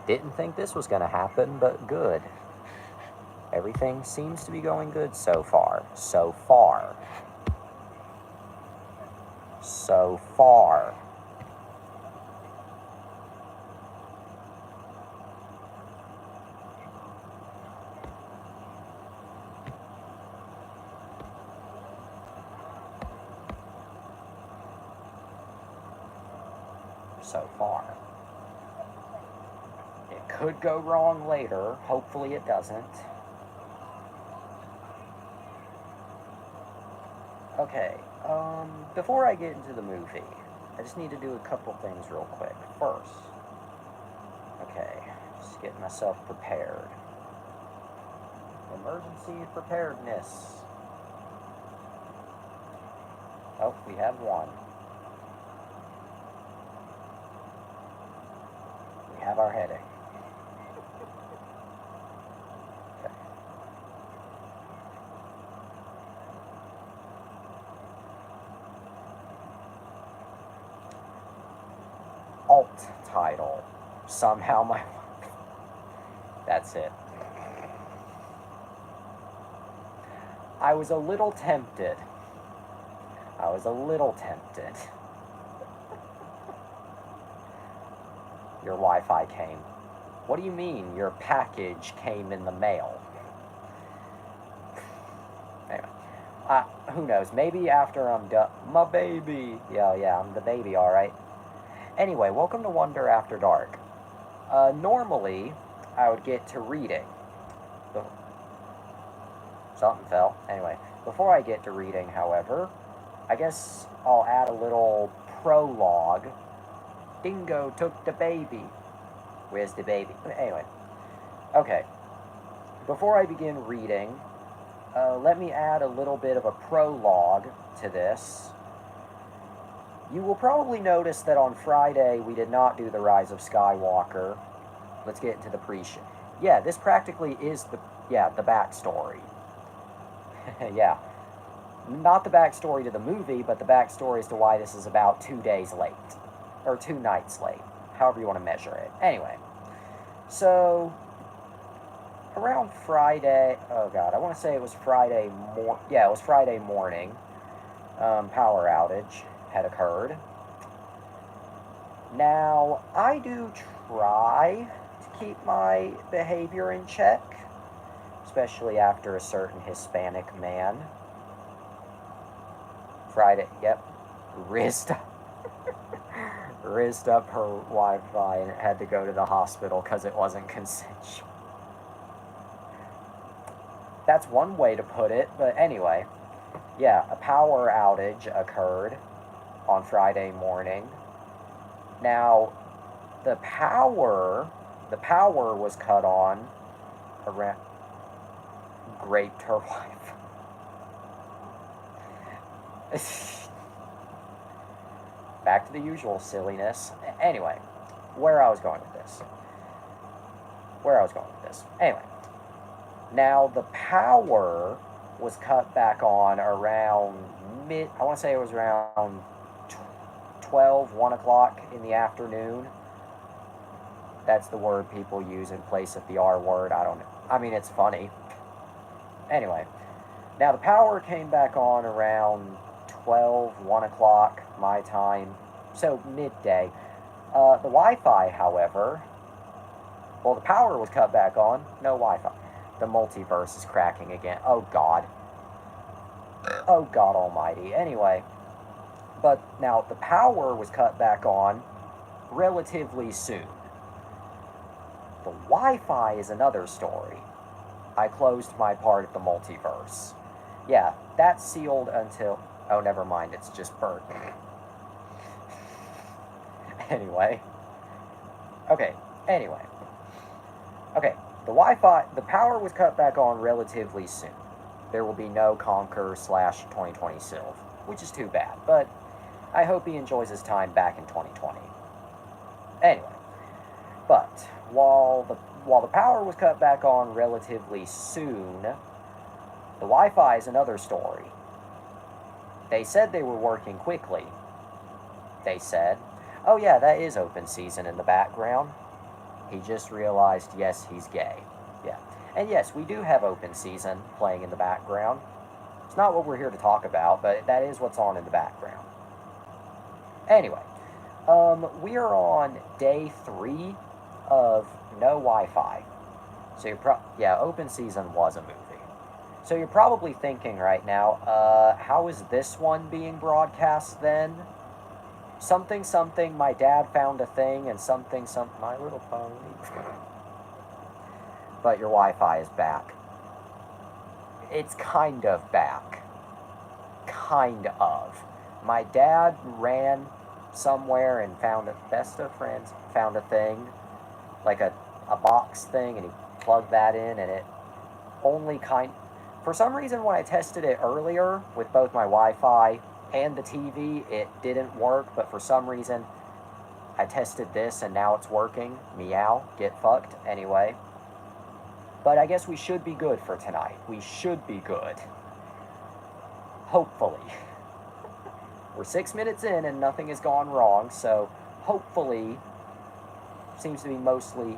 Didn't think this was going to happen, but good. Everything seems to be going good so far. So far. So far. So far. It could go wrong later. Hopefully it doesn't. Okay, before I get into the movie, I just need to do a couple things real quick. First, okay, just getting myself prepared. Emergency preparedness. Oh, we have one. We have our heading. Okay. Alt title. Somehow my... That's it. I was a little tempted. I was a little tempted. Your Wi-Fi came. What do you mean your package came in the mail? Anyway, who knows? Maybe after I'm done. My baby. Yeah, I'm the baby, alright. Anyway, welcome to Wonder After Dark. Normally, I would get to reading. Something fell. Anyway, before I get to reading, however, I guess I'll add a little prologue. Dingo took the baby. Where's the baby? Anyway, okay. Before I begin reading, let me add a little bit of a prologue to this. You will probably notice that on Friday we did not do the Rise of Skywalker. Let's get into the pre-show. Yeah, this practically is the backstory. Yeah. Not the backstory to the movie, but the backstory as to why this is about 2 days late. Or 2 nights late. However you want to measure it. Anyway. So, around Friday... Oh, God. I want to say it was Friday... Yeah, it was Friday morning. Power outage had occurred. Now, I do try to keep my behavior in check. Especially after a certain Hispanic man. Friday, yep. Rizzed up her Wi-Fi and had to go to the hospital because it wasn't consensual. That's one way to put it, but anyway. Yeah, a power outage occurred on Friday morning. Now, the power was cut on around... Raped her wife. Back to the usual silliness. Anyway, where I was going with this. Anyway, now the power was cut back on around I want to say it was around 12, 1 o'clock in the afternoon. That's the word people use in place of the R word. I don't know. I mean, it's funny. Anyway, now the power came back on around 12, 1 o'clock my time, so midday. The Wi-Fi, however, well, the power was cut back on, no Wi-Fi. The multiverse is cracking again. Oh, God. Oh, God almighty. Anyway, but now the power was cut back on relatively soon. The Wi-Fi is another story. I closed my part of the multiverse. Yeah, that's sealed until... Oh, never mind, it's just burnt. Anyway. Okay, anyway. Okay, the Wi-Fi... The power was cut back on relatively soon. There will be no Conquer/2020 Sylve, which is too bad, but I hope he enjoys his time back in 2020. Anyway. But, while the power was cut back on relatively soon, the Wi-Fi is another story. They said they were working quickly. They said, oh yeah, that is open season in the background. He just realized, yes, he's gay. Yeah. And yes, we do have open season playing in the background. It's not what we're here to talk about, but that is what's on in the background. Anyway, we are on day 3 of no Wi-Fi. So yeah, open season was a movie. So you're probably thinking right now, how is this one being broadcast then? Something, something, my dad found a thing, and something, something, My Little Pony. But your Wi-Fi is back. It's kind of back. Kind of. My dad ran somewhere and found a best of friends, found a thing, like a box thing, and he plugged that in, and it only for some reason when I tested it earlier with both my Wi-Fi and the TV, it didn't work, but for some reason I tested this and now it's working. Meow, get fucked. Anyway. But I guess we should be good for tonight. We should be good. Hopefully. We're 6 minutes in and nothing has gone wrong, so hopefully, seems to be mostly,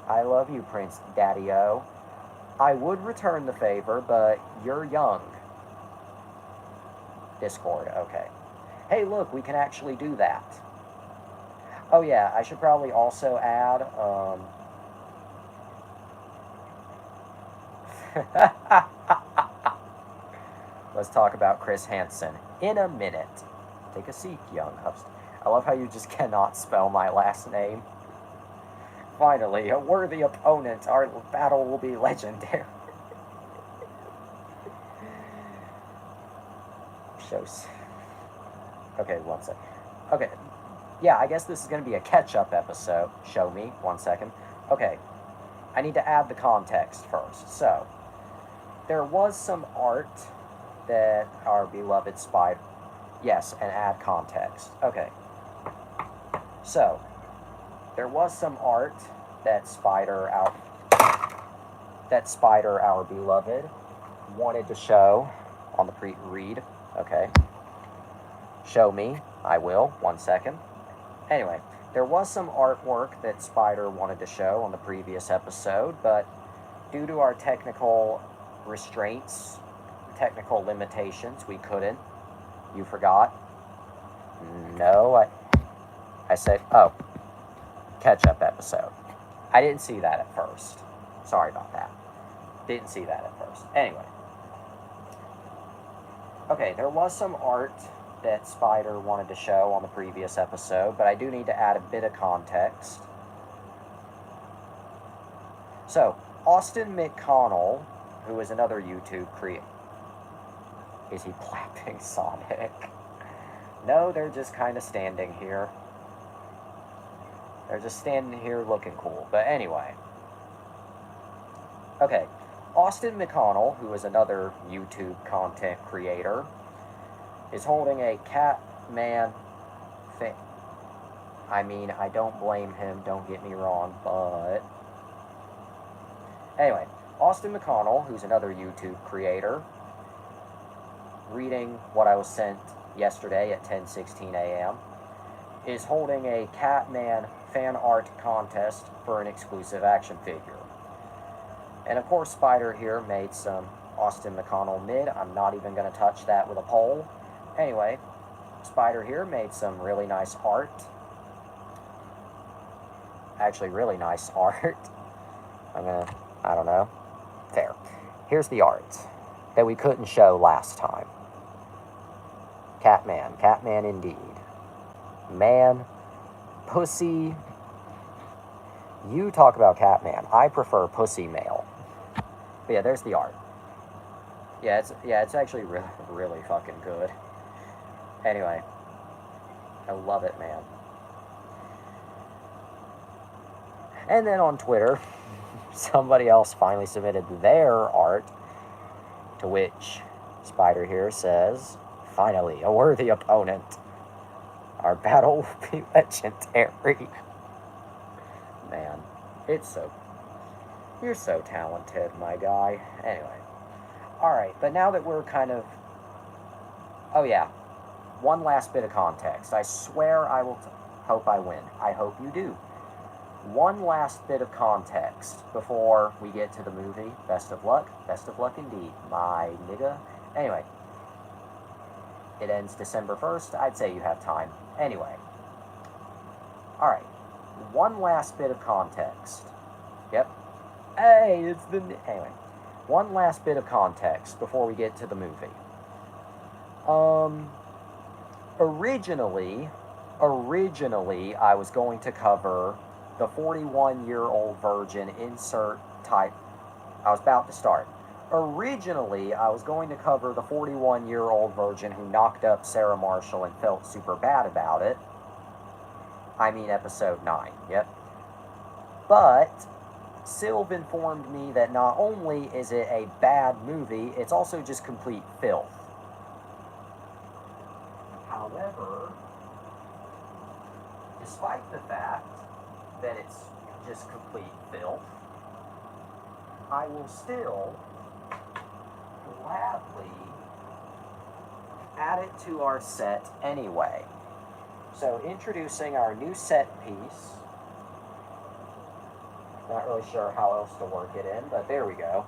I love you, Prince Daddy-O. I would return the favor, but you're young. Discord, okay. Hey, look, we can actually do that. Oh yeah, I should probably also add, let's talk about Chris Hansen in a minute. Take a seat, young host. I love how you just cannot spell my last name. Finally, a worthy opponent. Our battle will be legendary. Shows. Okay, one sec. Okay. Yeah, I guess this is going to be a catch-up episode. Show me. 1 second. Okay. I need to add the context first. So, there was some art that our beloved Spider... Yes, and add context. Okay. So, there was some art that Spider, our beloved, wanted to show on the read. Okay. Show me. I will. 1 second. Anyway, there was some artwork that Spider wanted to show on the previous episode, but due to our technical restraints, technical limitations, we couldn't. You forgot? No, I said, oh, catch-up episode. I didn't see that at first. Sorry about that. Didn't see that at first. Anyway. Okay, there was some art that Spider wanted to show on the previous episode, but I do need to add a bit of context. So, Austin McConnell, who is another YouTube creator... Is he clapping Sonic? No, they're just kind of standing here. They're just standing here looking cool. But anyway. Okay. Austin McConnell, who is another YouTube content creator, is holding a Catman thing. I mean, I don't blame him, don't get me wrong, but... Anyway, Austin McConnell, who's another YouTube creator, reading what I was sent yesterday at 10:16 a.m., is holding a Catman fan art contest for an exclusive action figure. And of course, Spider here made some Austin McConnell mid. I'm not even going to touch that with a pole. Anyway, Spider here made some really nice art. Actually, really nice art. I don't know. There. Here's the art that we couldn't show last time. Catman. Catman indeed. Man. Pussy. You talk about Catman. I prefer Pussy Male. But yeah, there's the art. Yeah, it's actually really, really fucking good. Anyway. I love it, man. And then on Twitter, somebody else finally submitted their art, to which Spider here says, finally, a worthy opponent. Our battle will be legendary. Man, it's so... You're so talented, my guy. Anyway. Alright, but now that we're kind of... Oh yeah. One last bit of context. I swear I will hope I win. I hope you do. One last bit of context before we get to the movie. Best of luck. Best of luck indeed, my nigga. Anyway, it ends December 1st. I'd say you have time. Anyway. Alright. One last bit of context. Yep. Hey, it's the... Anyway. One last bit of context before we get to the movie. Originally, I was going to cover the 41-year-old virgin insert type. I was about to start. Originally, I was going to cover the 41-year-old virgin who knocked up Sarah Marshall and felt super bad about it. I mean episode 9, yep. But Sylv informed me that not only is it a bad movie, it's also just complete filth. However, despite the fact that it's just complete filth, I will still gladly add it to our set anyway. So, introducing our new set piece. Not really sure how else to work it in, but there we go.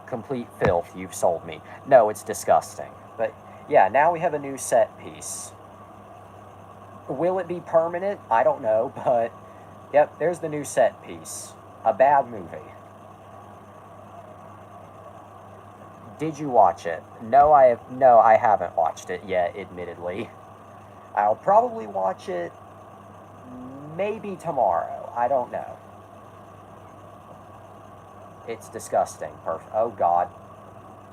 Complete filth, you've sold me. No, it's disgusting. But yeah, now we have a new set piece. Will it be permanent? I don't know, but yep, there's the new set piece. A bad movie. Did you watch it? No, I haven't watched it yet, admittedly. I'll probably watch it maybe tomorrow. I don't know. It's disgusting. Oh, God.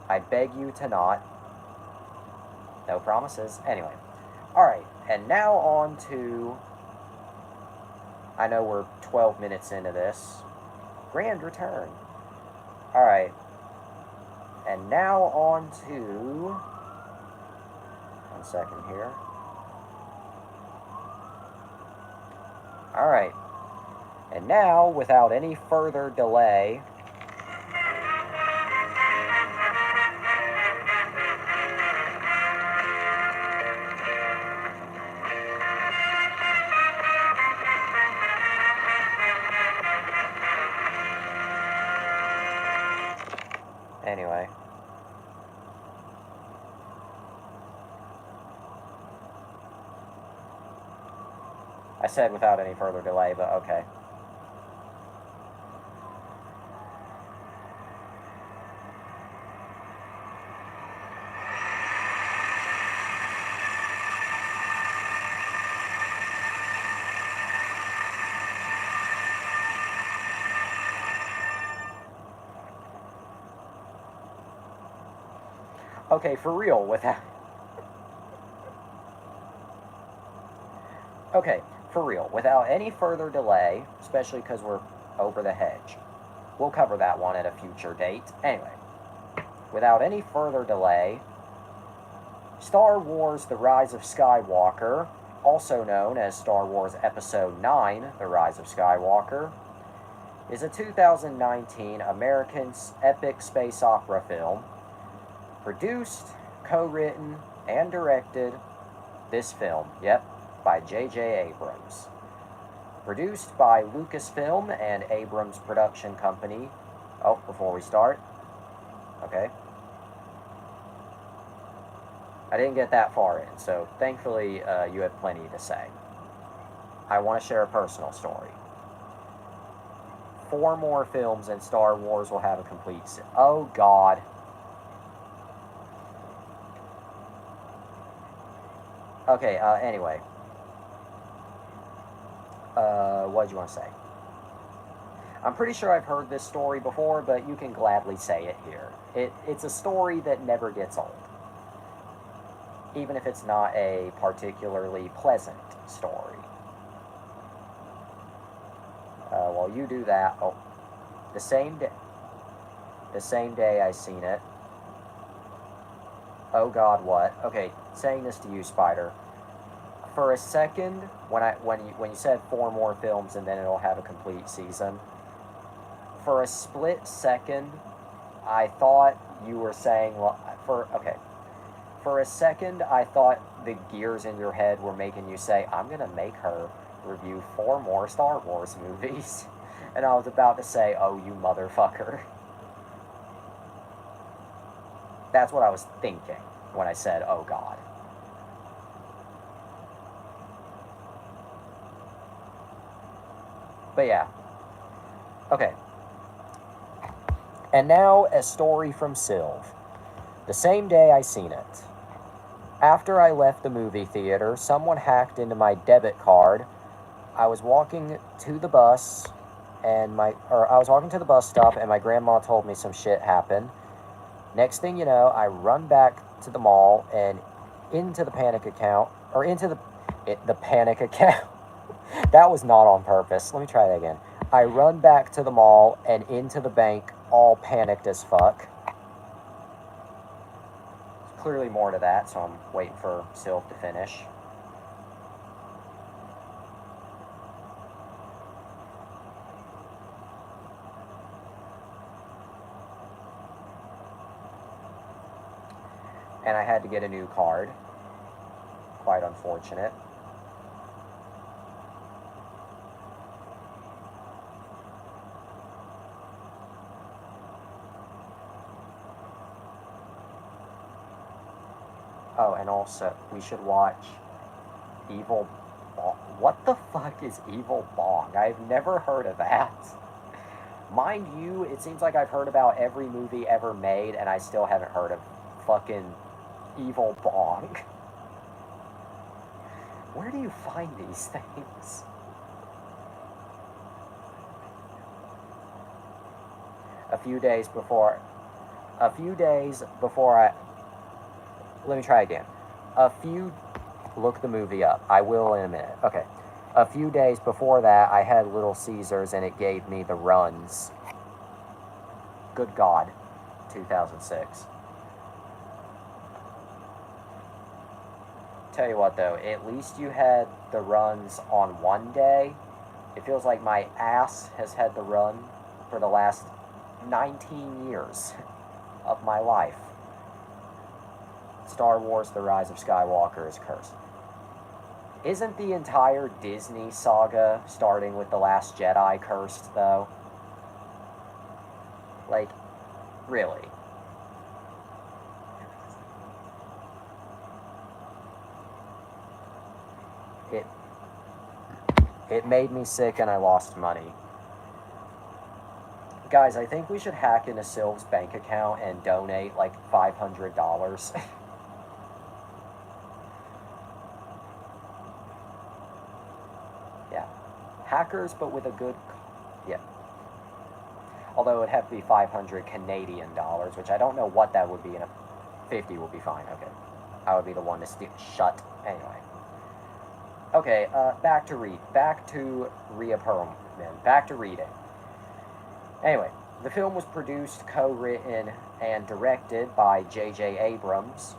I beg you to not. No promises. Anyway. Alright, and now on to... I know we're 12 minutes into this. Grand Return. Alright. And now on to... One second here. Alright. And now, without any further delay... Anyway. I said without any further delay, but okay. Okay, for real, without... Okay, for real, without any further delay, especially because we're over the hedge. We'll cover that one at a future date. Anyway, without any further delay, Star Wars The Rise of Skywalker, also known as Star Wars Episode 9, The Rise of Skywalker, is a 2019 American epic space opera film produced, co-written, and directed this film, yep, by J.J. Abrams. Produced by Lucasfilm and Abrams Production Company. Oh, before we start. Okay. I didn't get that far in, so thankfully you had plenty to say. I want to share a personal story. 4 more films and Star Wars will have a complete... Oh, God. Okay, anyway. What did you want to say? I'm pretty sure I've heard this story before, but you can gladly say it here. It's a story that never gets old. Even if it's not a particularly pleasant story. While you do that... Oh. The same day I seen it. Oh, God, what? Okay, saying this to you, Spider. For a second, when you said 4 more films and then it'll have a complete season, for a split second, I thought you were saying, well, for a second, I thought the gears in your head were making you say, I'm gonna make her review 4 more Star Wars movies. And I was about to say, oh, you motherfucker. That's what I was thinking when I said, oh god. But yeah. Okay. And now a story from Sylv. The same day I seen it. After I left the movie theater, someone hacked into my debit card. I was walking to the bus and I was walking to the bus stop and my grandma told me some shit happened. Next thing you know, I run back to the mall and into the panic account, or into the panic account. That was not on purpose. Let me try that again. I run back to the mall and into the bank, all panicked as fuck. There's clearly more to that, so I'm waiting for Sylv to finish. And I had to get a new card. Quite unfortunate. Oh, and also, we should watch Evil Bong. What the fuck is Evil Bong? I've never heard of that. Mind you, it seems like I've heard about every movie ever made, and I still haven't heard of fucking Evil Bong. Where do you find these things? A few days before let me try again. Look the movie up. I will in a minute. Okay. A few days before that, I had Little Caesars and it gave me the runs. Good God. 2006. Tell you what though, at least you had the runs on one day. It feels like my ass has had the run for the last 19 years of my life. Star Wars: The Rise of Skywalker is cursed. Isn't the entire Disney saga, starting with The Last Jedi, cursed, though? Like, really? It made me sick and I lost money. Guys, I think we should hack into Sylv's bank account and donate like $500. Yeah. Hackers, but with a good... Yeah. Although it would have to be 500 Canadian dollars, which I don't know what that would be in a... 50 would be fine, okay. I would be the one to steal... Shut. Anyway. Okay, back to reading. Back to reading. Anyway, the film was produced, co-written, and directed by J.J. Abrams,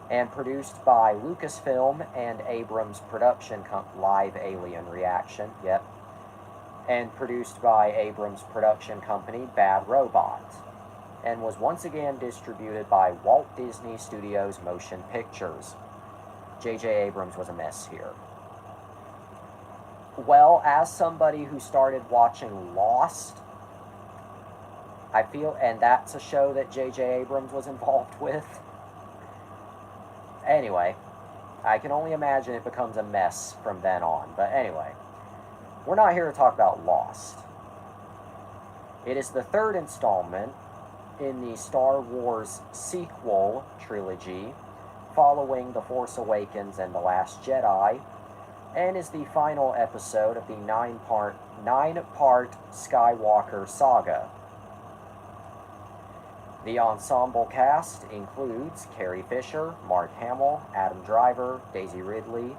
and produced by Lucasfilm and Abrams Production Live Alien Reaction, yep, and produced by Abrams Production Company, Bad Robot, and was once again distributed by Walt Disney Studios Motion Pictures. J.J. Abrams was a mess here. Well, as somebody who started watching Lost, I feel, and that's a show that J.J. Abrams was involved with. Anyway, I can only imagine it becomes a mess from then on. But anyway, we're not here to talk about Lost. It is the third installment in the Star Wars sequel trilogy, following The Force Awakens and The Last Jedi, and is the final episode of the nine-part Skywalker saga. The ensemble cast includes Carrie Fisher, Mark Hamill, Adam Driver, Daisy Ridley,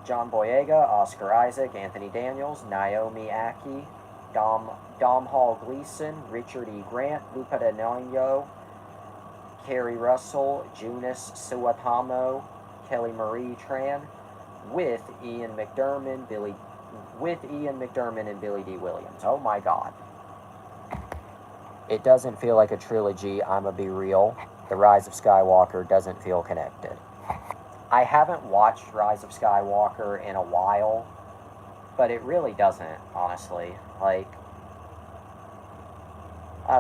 John Boyega, Oscar Isaac, Anthony Daniels, Naomi Ackie, Domhnall Gleeson, Richard E. Grant, Lupita Nyong'o, Kerry Russell, Joonas Suotamo, Kelly Marie Tran, with Ian McDiarmid and Billy D. Williams. Oh my God. It doesn't feel like a trilogy, I'ma be real. The Rise of Skywalker doesn't feel connected. I haven't watched Rise of Skywalker in a while, but it really doesn't, honestly. Like, I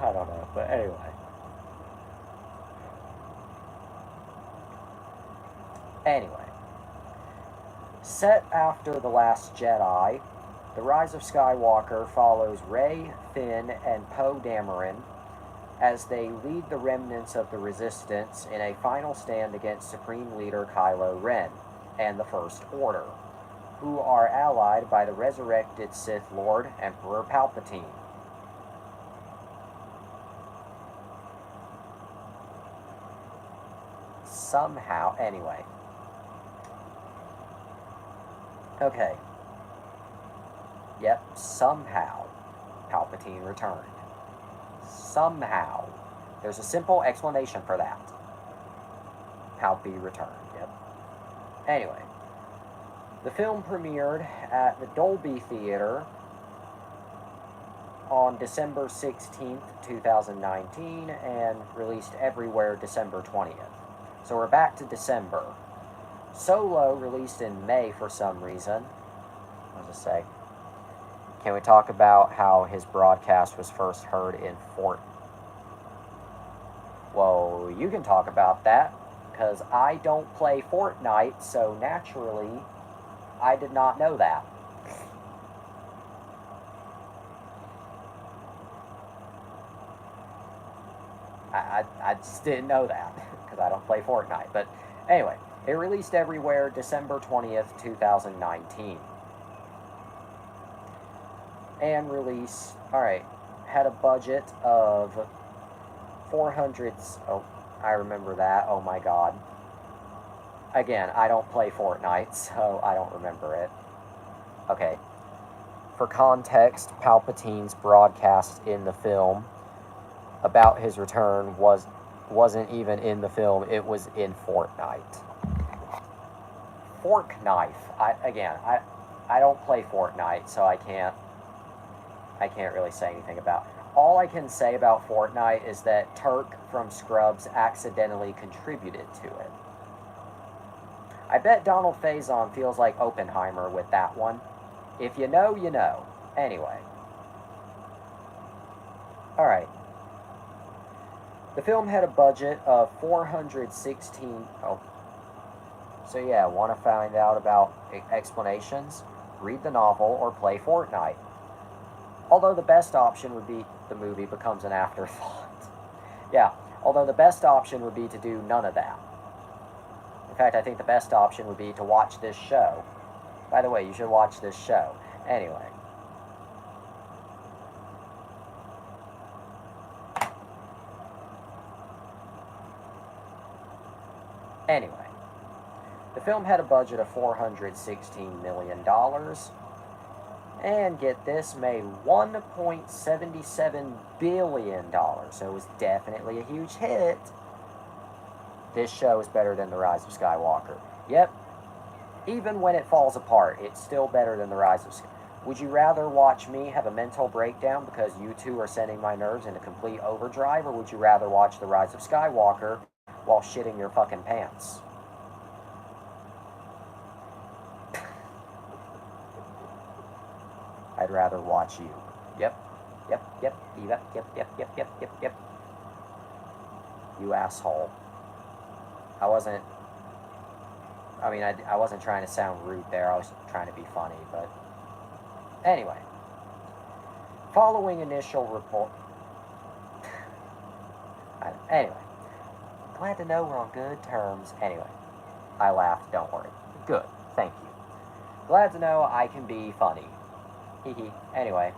don't know, but anyway. Anyway, set after The Last Jedi, The Rise of Skywalker follows Rey, Finn, and Poe Dameron as they lead the remnants of the Resistance in a final stand against Supreme Leader Kylo Ren and the First Order, who are allied by the resurrected Sith Lord Emperor Palpatine. Somehow, anyway. Okay. Yep, somehow Palpatine returned. Somehow. There's a simple explanation for that. Palpy returned, yep. Anyway, the film premiered at the Dolby Theater on December 16th, 2019, and released everywhere December 20th. So we're back to December. Solo released in May for some reason. What does it say? Can we talk about how his broadcast was first heard in Fort? Well, you can talk about that, because I don't play Fortnite, so naturally, I did not know that. I just didn't know that, because I don't play Fortnite. But anyway, it released everywhere December 20th, 2019. And release, alright, had a budget of 400, oh, I remember that, oh my god. Again, I don't play Fortnite, so I don't remember it. Okay. For context, Palpatine's broadcast in the film about his return wasn't even in the film, it was in Fortnite. Fork knife. I don't play Fortnite, so I can't really say anything about it. All I can say about Fortnite is that Turk from Scrubs accidentally contributed to it. I bet Donald Faison feels like Oppenheimer with that one. If you know, you know. Anyway. Alright. The film had a budget of 416... Oh. So yeah, want to find out about explanations? Read the novel or play Fortnite. Although the best option would be the movie becomes an afterthought. Yeah, although the best option would be to do none of that. In fact, I think the best option would be to watch this show. By the way, you should watch this show. Anyway. Anyway. The film had a budget of $416 million. And get this, made $1.77 billion. So it was definitely a huge hit. This show is better than The Rise of Skywalker. Yep. Even when it falls apart, it's still better than The Rise of Skywalker. Would you rather watch me have a mental breakdown because you two are sending my nerves into complete overdrive, or would you rather watch The Rise of Skywalker while shitting your fucking pants? I'd rather watch you. Yep. Yep. You asshole. I wasn't trying to sound rude there. I was trying to be funny, but... Anyway. Following initial report... Anyway. Glad to know we're on good terms. Anyway. I laughed, don't worry. Good, thank you. Glad to know I can be funny. Anyway,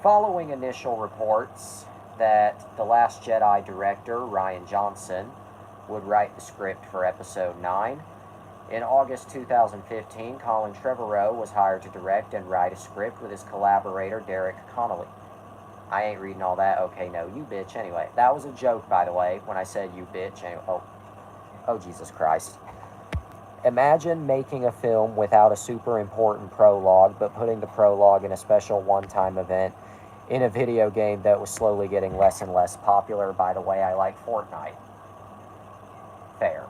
following initial reports that The Last Jedi director Rian Johnson would write the script for Episode 9, in August 2015, Colin Trevorrow was hired to direct and write a script with his collaborator Derek Connolly. I ain't reading all that. Okay, no, you bitch. Anyway, that was a joke, by the way, when I said you bitch. Anyway, oh, Jesus Christ. Imagine making a film without a super important prologue, but putting the prologue in a special one-time event in a video game that was slowly getting less and less popular. By the way, I like Fortnite. Fair.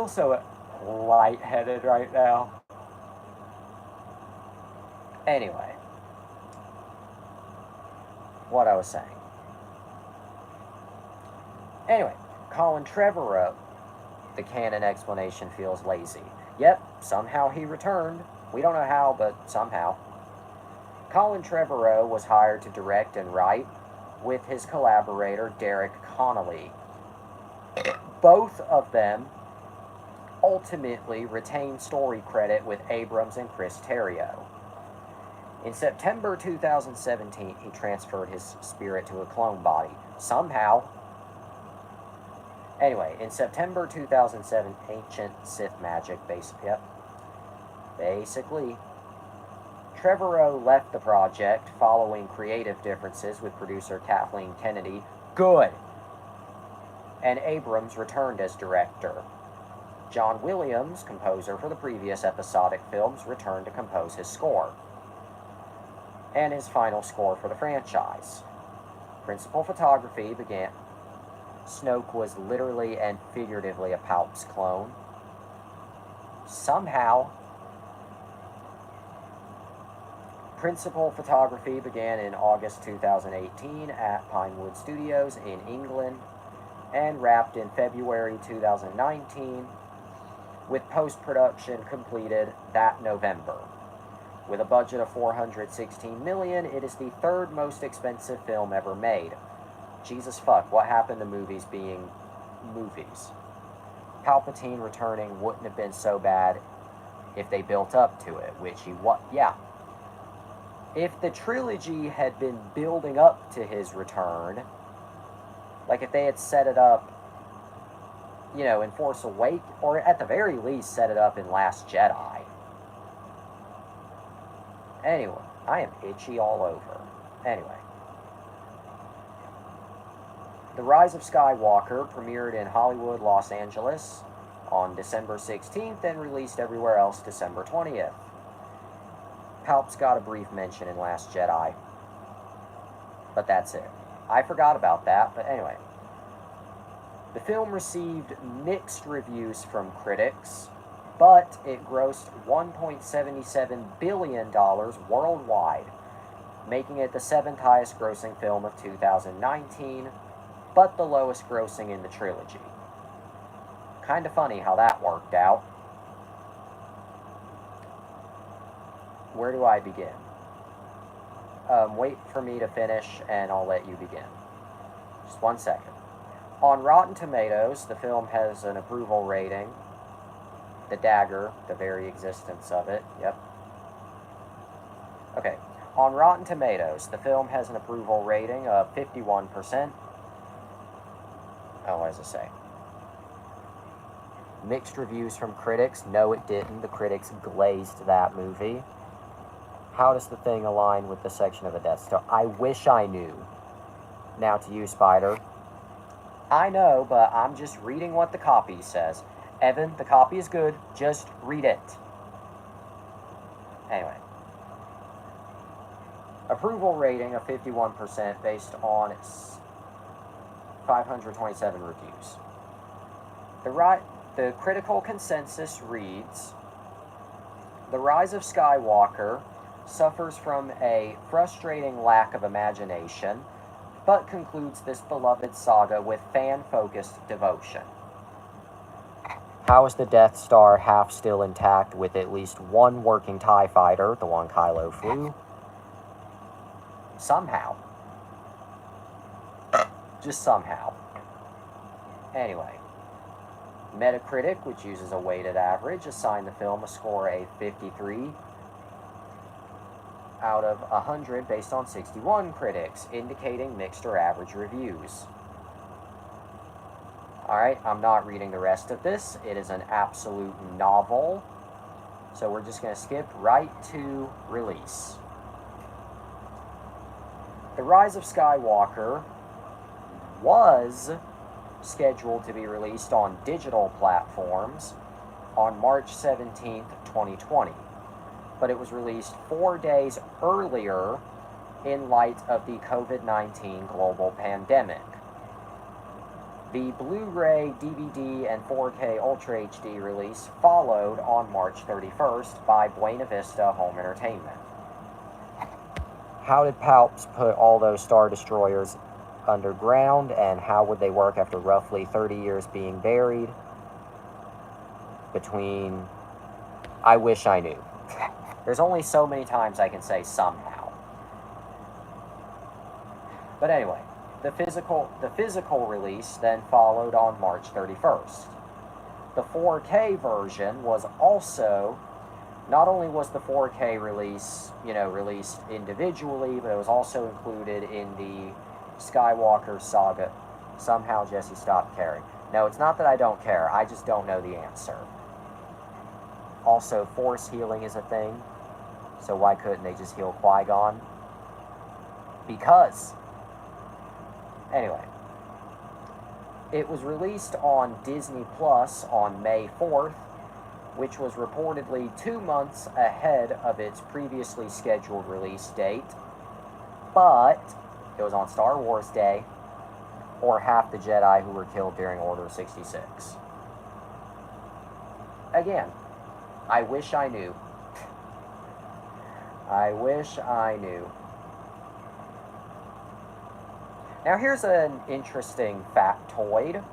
so lightheaded right now. Anyway, what I was saying. Anyway, Colin Trevorrow. The canon explanation feels lazy. Yep, somehow he returned. We don't know how, but somehow. Colin Trevorrow was hired to direct and write with his collaborator Derek Connolly. Both of them ultimately retained story credit with Abrams and Chris Terrio. In September 2017, he transferred his spirit to a clone body. Somehow. Anyway, in September 2007, Ancient Sith Magic, basically, Trevorrow left the project following creative differences with producer Kathleen Kennedy. Good! And Abrams returned as director. John Williams, composer for the previous episodic films, returned to compose his score. And his final score for the franchise. Principal photography began. Snoke was literally and figuratively a Palp's clone. Somehow. Principal photography began in August 2018 at Pinewood Studios in England and wrapped in February 2019, with post-production completed that November. With a budget of $416 million, it is the third most expensive film ever made. Jesus fuck, what happened to movies being movies? Palpatine returning wouldn't have been so bad if they built up to it, which yeah. If the trilogy had been building up to his return, like if they had set it up, in Force Awakens, or at the very least set it up in Last Jedi. Anyway, I am itchy all over. Anyway. The Rise of Skywalker premiered in Hollywood, Los Angeles on December 16th and released everywhere else December 20th. Palp's got a brief mention in Last Jedi, but that's it. I forgot about that, but anyway. The film received mixed reviews from critics, but it grossed $1.77 billion worldwide, making it the 7th highest grossing film of 2019, but the lowest grossing in the trilogy. Kind of funny how that worked out. Where do I begin? Wait for me to finish and I'll let you begin. Just 1 second. On Rotten Tomatoes, the film has an approval rating. The dagger, the very existence of it, yep. Okay. On Rotten Tomatoes, the film has an approval rating of 51%. Oh, as I say. Mixed reviews from critics. No, it didn't. The critics glazed that movie. How does the thing align with the section of the Death Star? I wish I knew. Now to you, Spider. I know, but I'm just reading what the copy says. Evan, the copy is good. Just read it. Anyway. Approval rating of 51% based on 527 reviews. The critical consensus reads, The Rise of Skywalker suffers from a frustrating lack of imagination, but concludes this beloved saga with fan-focused devotion. How is the Death Star half still intact with at least one working TIE fighter, the one Kylo flew? Somehow. Just somehow. Anyway. Metacritic, which uses a weighted average, assigned the film a score of 53 out of 100 based on 61 critics, indicating mixed or average reviews. Alright, I'm not reading the rest of this. It is an absolute novel. So we're just going to skip right to release. The Rise of Skywalker was scheduled to be released on digital platforms on March 17th, 2020. But it was released 4 days earlier in light of the COVID-19 global pandemic. The Blu-ray, DVD, and 4K Ultra HD release followed on March 31st by Buena Vista Home Entertainment. How did Palps put all those Star Destroyers underground, and how would they work after roughly 30 years being buried? Between... I wish I knew. There's only so many times I can say somehow. But anyway, the physical release then followed on March 31st. The 4K version was also... Not only was the 4K release, released individually, but it was also included in the Skywalker saga. Somehow Jesse stopped caring. No, it's not that I don't care. I just don't know the answer. Also, force healing is a thing. So why couldn't they just heal Qui-Gon? Because. Anyway. It was released on Disney Plus on May 4th, which was reportedly 2 months ahead of its previously scheduled release date, but it was on Star Wars Day, or half the Jedi who were killed during Order 66. Again, I wish I knew. I wish I knew. Now here's an interesting factoid.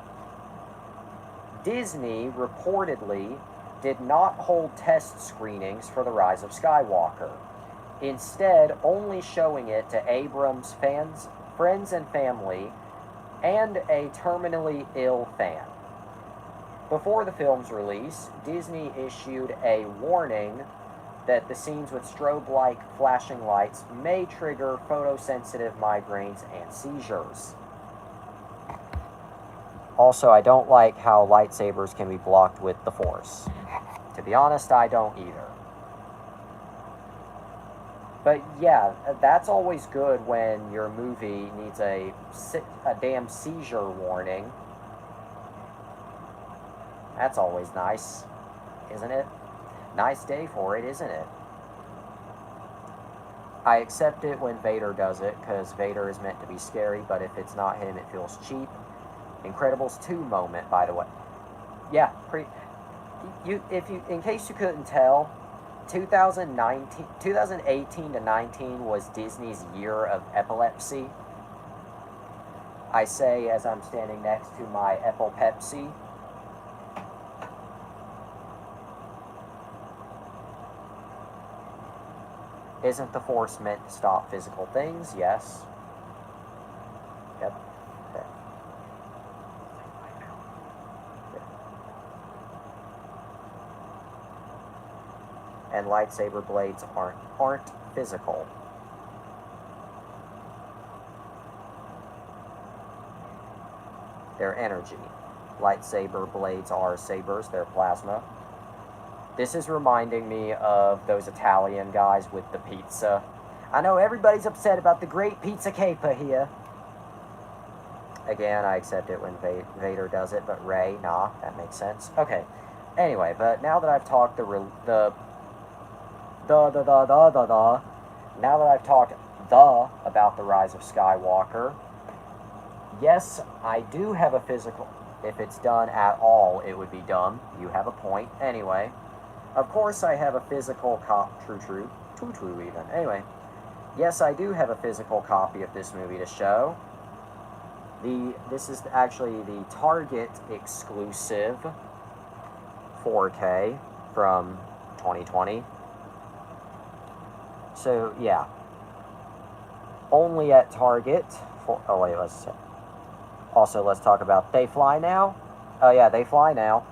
Disney reportedly did not hold test screenings for The Rise of Skywalker, instead only showing it to Abrams' fans, friends and family, and a terminally ill fan. Before the film's release, Disney issued a warning that the scenes with strobe-like flashing lights may trigger photosensitive migraines and seizures. Also, I don't like how lightsabers can be blocked with the Force. To be honest, I don't either. But yeah, that's always good when your movie needs a damn seizure warning. That's always nice, isn't it? Nice day for it, isn't it? I accept it when Vader does it, because Vader is meant to be scary, but if it's not him, it feels cheap. Incredibles 2 moment, by the way. Yeah, in case you couldn't tell, 2018 to 19 was Disney's year of epilepsy. I say as I'm standing next to my Epipepsi. Isn't the Force meant to stop physical things? Yes. Yep. Okay. And lightsaber blades aren't physical. They're energy. Lightsaber blades are sabers, they're plasma. This is reminding me of those Italian guys with the pizza. I know everybody's upset about the great pizza caper here. Again, I accept it when Vader does it, but Rey, nah, that makes sense. Okay. Anyway, but now that I've talked now that I've talked about The Rise of Skywalker, yes, I do have a physical. If it's done at all, it would be dumb. You have a point. Anyway, of course I have a physical true even. Anyway, yes, I do have a physical copy of this movie to show. This is actually the Target exclusive 4K from 2020. So, yeah. Only at Target. Oh, wait, let's see. Also, let's talk about They Fly Now. Oh, yeah, They Fly Now.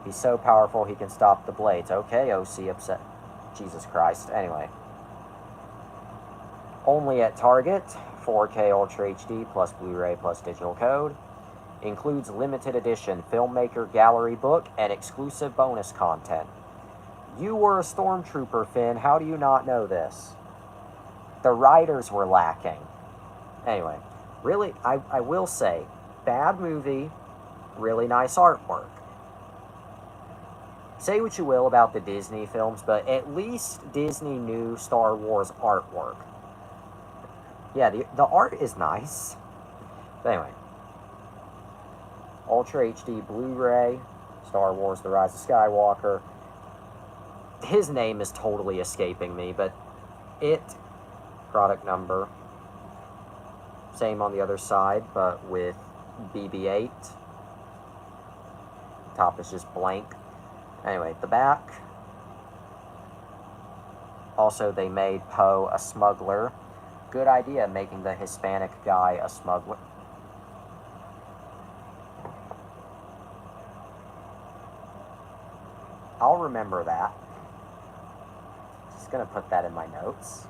He's so powerful he can stop the blades. Okay, OC upset. Jesus Christ. Anyway. Only at Target. 4K Ultra HD plus Blu-ray plus digital code. Includes limited edition filmmaker gallery book and exclusive bonus content. You were a stormtrooper, Finn. How do you not know this? The writers were lacking. Anyway, really, I will say, bad movie, really nice artwork. Say what you will about the Disney films, but at least Disney knew Star Wars artwork. Yeah, the art is nice. But anyway. Ultra HD Blu-ray, Star Wars: The Rise of Skywalker. His name is totally escaping me, but it, product number, same on the other side, but with BB-8. Top is just blank. Anyway, the back. Also, they made Poe a smuggler. Good idea, making the Hispanic guy a smuggler. I'll remember that. Just gonna put that in my notes.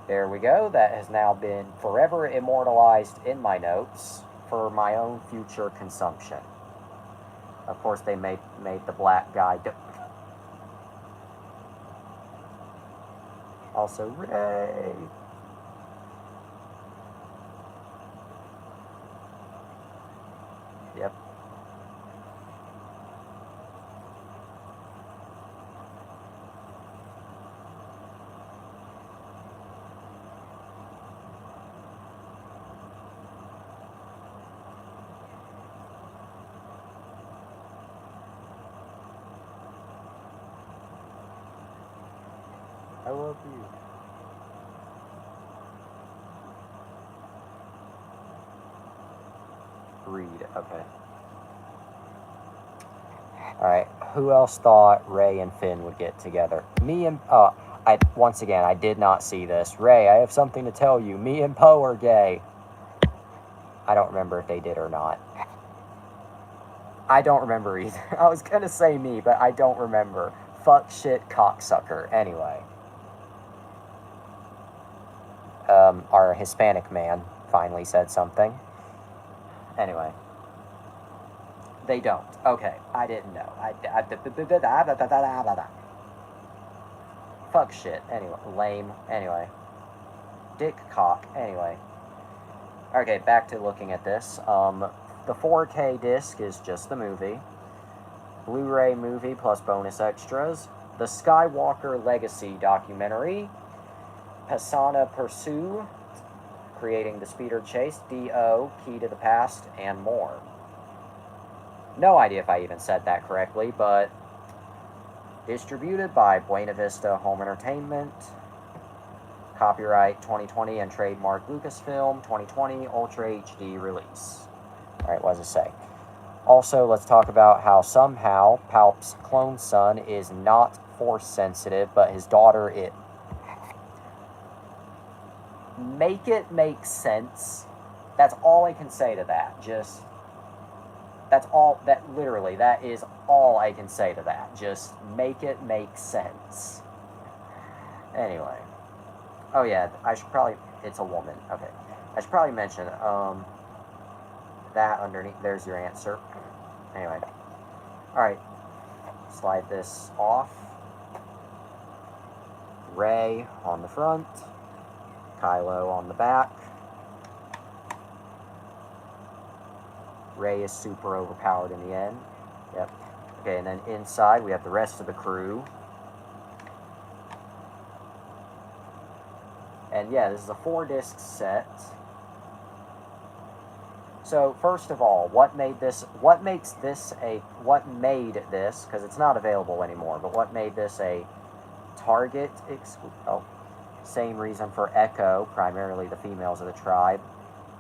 There we go. That has now been forever immortalized in my notes for my own future consumption. Of course, they made the black guy. Also, Rey. Yep. I love you. Read, okay. Alright, who else thought Rey and Finn would get together? Me and, once again, I did not see this. Rey, I have something to tell you. Me and Poe are gay. I don't remember if they did or not. I don't remember either. I was gonna say me, but I don't remember. Fuck, shit, cocksucker. Anyway. Our Hispanic man finally said something. Anyway. They don't. Okay, I didn't know. Fuck shit. Anyway, lame. Anyway. Dick cock. Anyway. Okay, back to looking at this. The 4K disc is just the movie. Blu-ray movie plus bonus extras. The Skywalker Legacy documentary. Pasana Pursue, creating the speeder chase, D.O., Key to the Past, and more. No idea if I even said that correctly, but distributed by Buena Vista Home Entertainment. Copyright 2020 and trademark Lucasfilm 2020 Ultra HD release. Alright, what does it say? Also, let's talk about how somehow Palp's clone son is not force sensitive, but his daughter is. Make it make sense. That's all I can say to that. Just, that's all, literally, that is all I can say to that. Just make it make sense. Anyway. Oh yeah, I should probably, it's a woman. Okay. I should probably mention, that underneath, there's your answer. Anyway. Alright. Slide this off. Rey on the front. Kylo on the back. Rey is super overpowered in the end. Yep. Okay, and then inside we have the rest of the crew. And yeah, this is a 4-disc set. So, first of all, what made this, because it's not available anymore, but what made this a Target same reason for Echo, primarily the females of the tribe,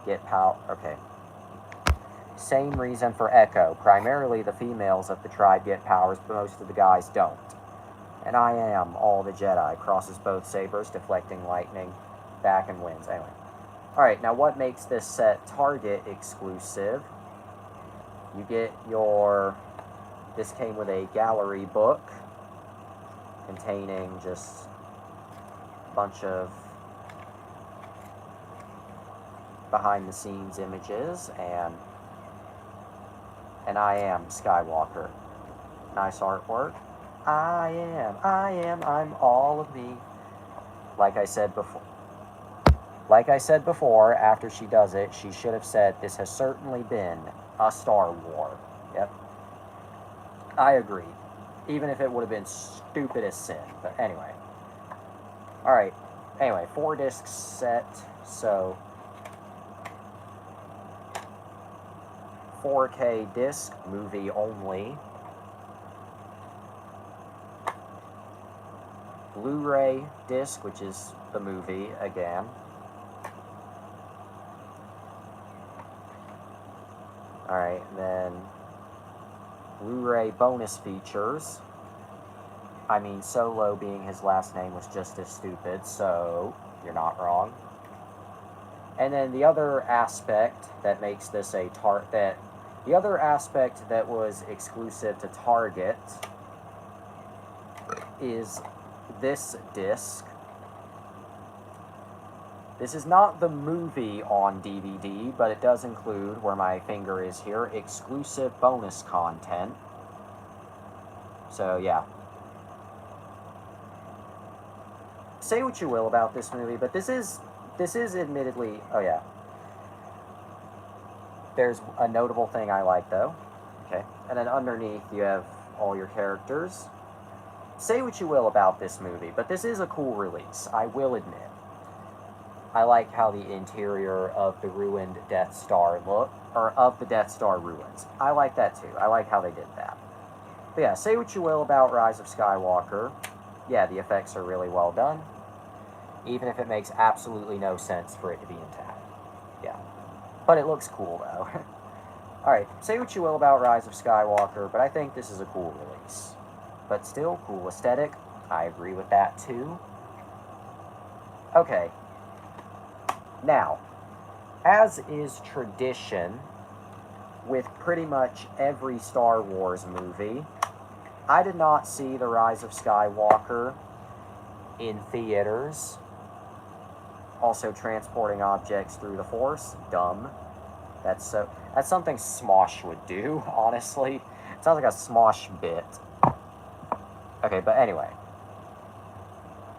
get power. Okay. Same reason for Echo, primarily the females of the tribe get powers, but most of the guys don't. And I am all the Jedi, crosses both sabers, deflecting lightning, back and wins. Anyway. Alright, now what makes this set Target exclusive? You get your, this came with a gallery book containing just bunch of behind the scenes images and I am Skywalker. Nice artwork. I'm all of me. Like I said before, after she does it, she should have said, this has certainly been a Star War. Yep. I agree. Even if it would have been stupid as sin. But anyway. Alright. Anyway, 4-disc set. So 4K disc, movie only. Blu-ray disc, which is the movie again. Alright, and then Blu-ray bonus features. I mean, Solo being his last name was just as stupid, so you're not wrong. And then the other aspect that makes this the other aspect that was exclusive to Target is this disc. This is not the movie on DVD, but it does include, where my finger is here, exclusive bonus content. So, yeah. Say what you will about this movie, but this is admittedly... Oh, yeah. There's a notable thing I like, though. Okay. And then underneath, you have all your characters. Say what you will about this movie, but this is a cool release, I will admit. I like how the interior of the ruined Death Star of the Death Star ruins. I like that too. I like how they did that. But yeah, say what you will about Rise of Skywalker. Yeah, the effects are really well done. Even if it makes absolutely no sense for it to be intact. Yeah. But it looks cool though. Alright, say what you will about Rise of Skywalker, but I think this is a cool release. But still, cool aesthetic. I agree with that too. Okay. Now, as is tradition with pretty much every Star Wars movie, I did not see The Rise of Skywalker in theaters. Also, transporting objects through the Force, dumb. That's something Smosh would do, honestly. It sounds like a Smosh bit. Okay, but anyway.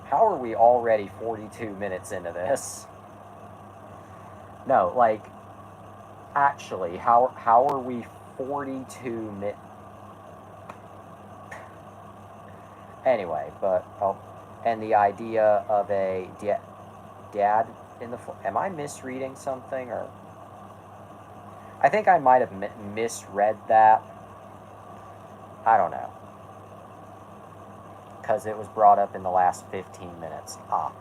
How are we already 42 minutes into this? No, like, actually, how are we 42 minutes? Anyway, but, oh, and the idea of a dad in the... Am I misreading something, or... I think I might have misread that. I don't know. Because it was brought up in the last 15 minutes. Ah.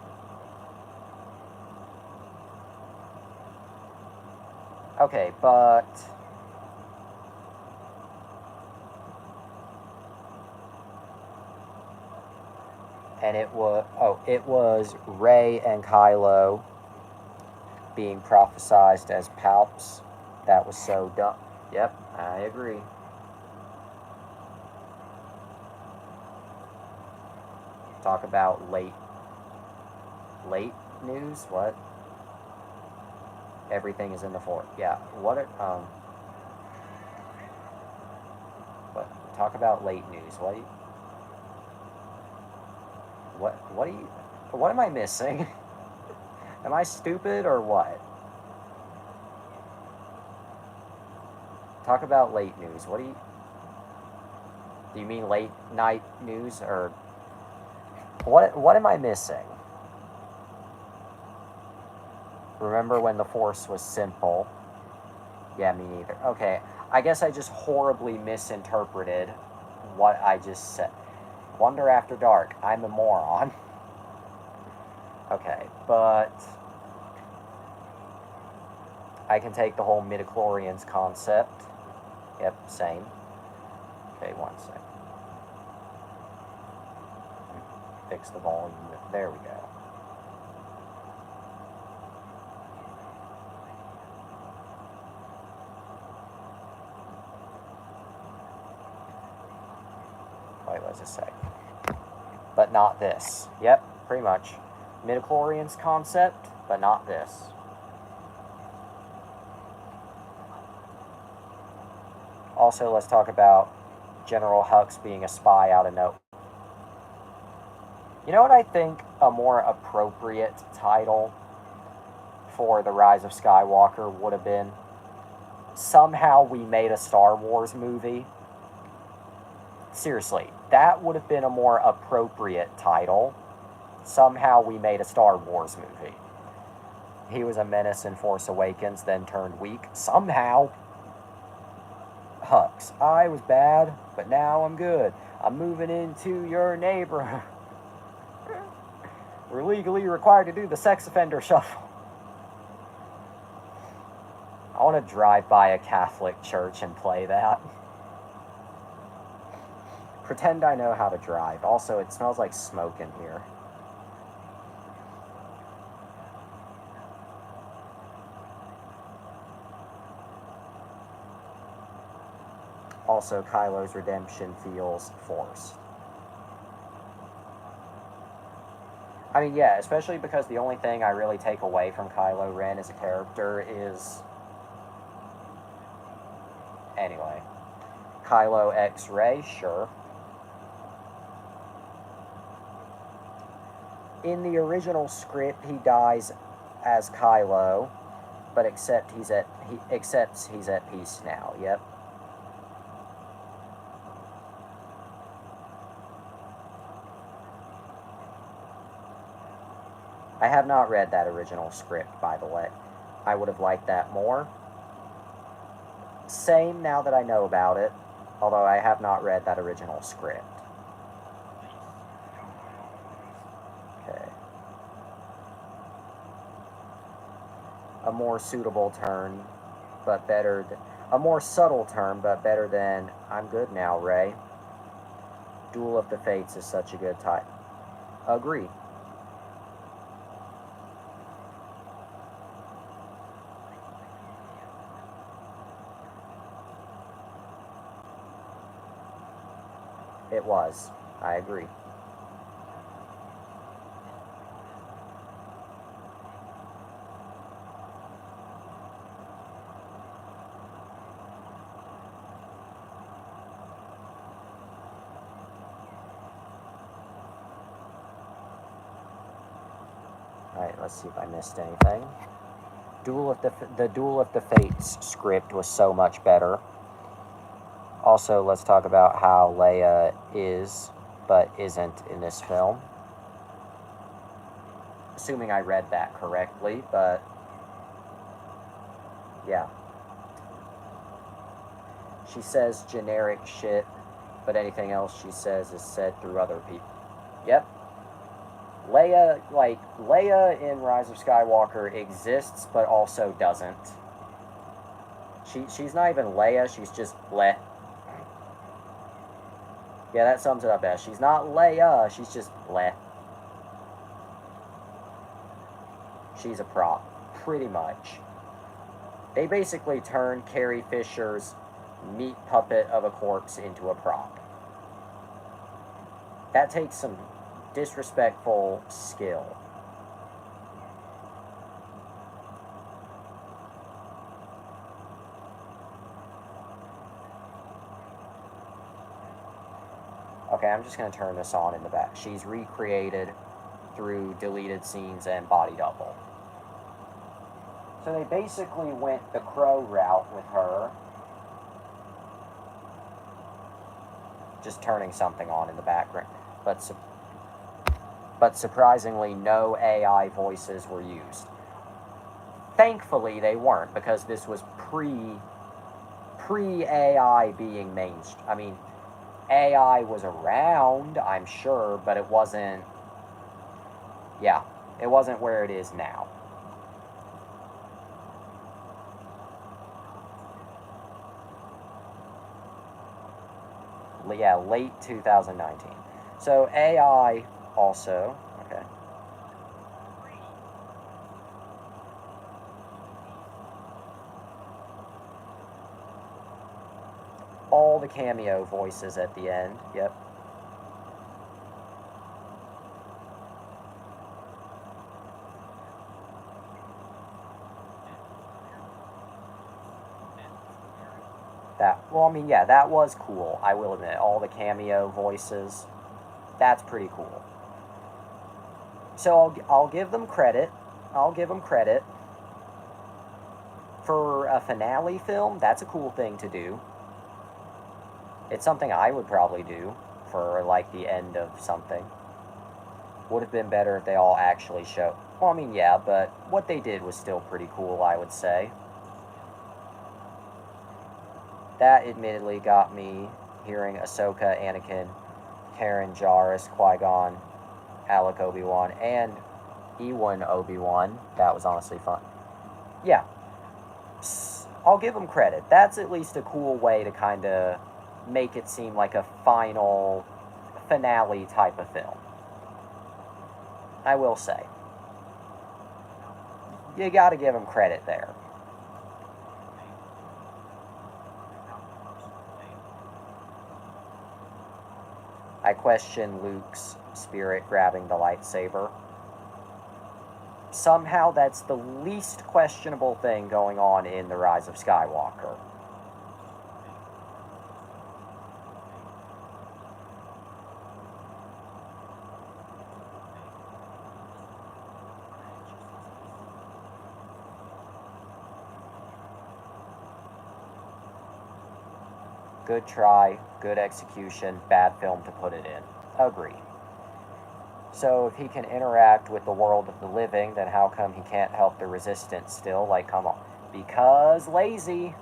Okay, but... And it was Rey and Kylo being prophesized as Palps. That was so dumb. Yep, I agree. Talk about late news? What? Everything is in the fort. Yeah. What talk about late news. What am I missing? Am I stupid or what? Talk about late news. Do you mean late night news, or what am I missing? Remember when the Force was simple? Yeah, me neither. Okay, I guess I just horribly misinterpreted what I just said. Wonder After Dark. I'm a moron. Okay, but I can take the whole midichlorians concept. Yep, same. Okay, one sec. Fix the volume. There we go. Wait, what does it say? But not this. Yep, pretty much. Midichlorians concept, but not this. Also, let's talk about General Hux being a spy out of nowhere. You know what I think a more appropriate title for The Rise of Skywalker would have been? Somehow We Made a Star Wars Movie. seriously, that would have been a more appropriate title. Somehow we made a Star Wars movie. He was a menace in Force Awakens, then turned weak. Somehow. Hux, I was bad, but now I'm good. I'm moving into your neighborhood. We're legally required to do the sex offender shuffle. I want to drive by a Catholic church and play that. Pretend I know how to drive. Also, it smells like smoke in here. Also, Kylo's redemption feels forced. I mean, yeah, especially because the only thing I really take away from Kylo Ren as a character is... Anyway. Kylo X-Ray, sure. In the original script, he dies as Kylo, but accepts he's at peace now. Yep. I have not read that original script, by the way. I would have liked that more. Same now that I know about it, although I have not read that original script. Okay. A more suitable turn, but better than... A more subtle term, but better than, I'm good now, Rey. Duel of the Fates is such a good title. Agree. It was. I agree. Alright, let's see if I missed anything. The Duel of the Fates script was so much better. Also, let's talk about how Leia is, but isn't in this film. Assuming I read that correctly, but... yeah. She says generic shit, but anything else she says is said through other people. Yep. Leia in Rise of Skywalker exists, but also doesn't. She's not even Leia, she's just Le. Yeah, that sums it up best. She's not Leia, she's just Le. She's a prop, pretty much. They basically turned Carrie Fisher's meat puppet of a corpse into a prop. That takes some disrespectful skill. Okay, I'm just going to turn this on in the back. She's recreated through deleted scenes and body double. So they basically went the Crow route with her. Just turning something on in the background. But surprisingly, no AI voices were used. Thankfully, they weren't, because this was pre-AI being mainstream. I mean, AI was around, I'm sure, but it wasn't... yeah, it wasn't where it is now. Yeah, late 2019. So AI also, okay. All the cameo voices at the end, yep. Well, I mean, yeah, that was cool, I will admit. All the cameo voices, that's pretty cool. So I'll give them credit. I'll give them credit. For a finale film, that's a cool thing to do. It's something I would probably do for, like, the end of something. Would have been better if they all actually showed. Well, I mean, yeah, but what they did was still pretty cool, I would say. That admittedly got me hearing Ahsoka, Anakin, Karen Jarrus, Qui-Gon, Alec Obi-Wan, and Ewan Obi-Wan. That was honestly fun. Yeah. I'll give them credit. That's at least a cool way to kind of make it seem like a final finale type of film. I will say. You gotta give them credit there. I question Luke's spirit grabbing the lightsaber. Somehow that's the least questionable thing going on in The Rise of Skywalker. Good try, good execution, bad film to put it in. Agree. So if he can interact with the world of the living, then how come he can't help the resistance still? Like, come on. Because lazy.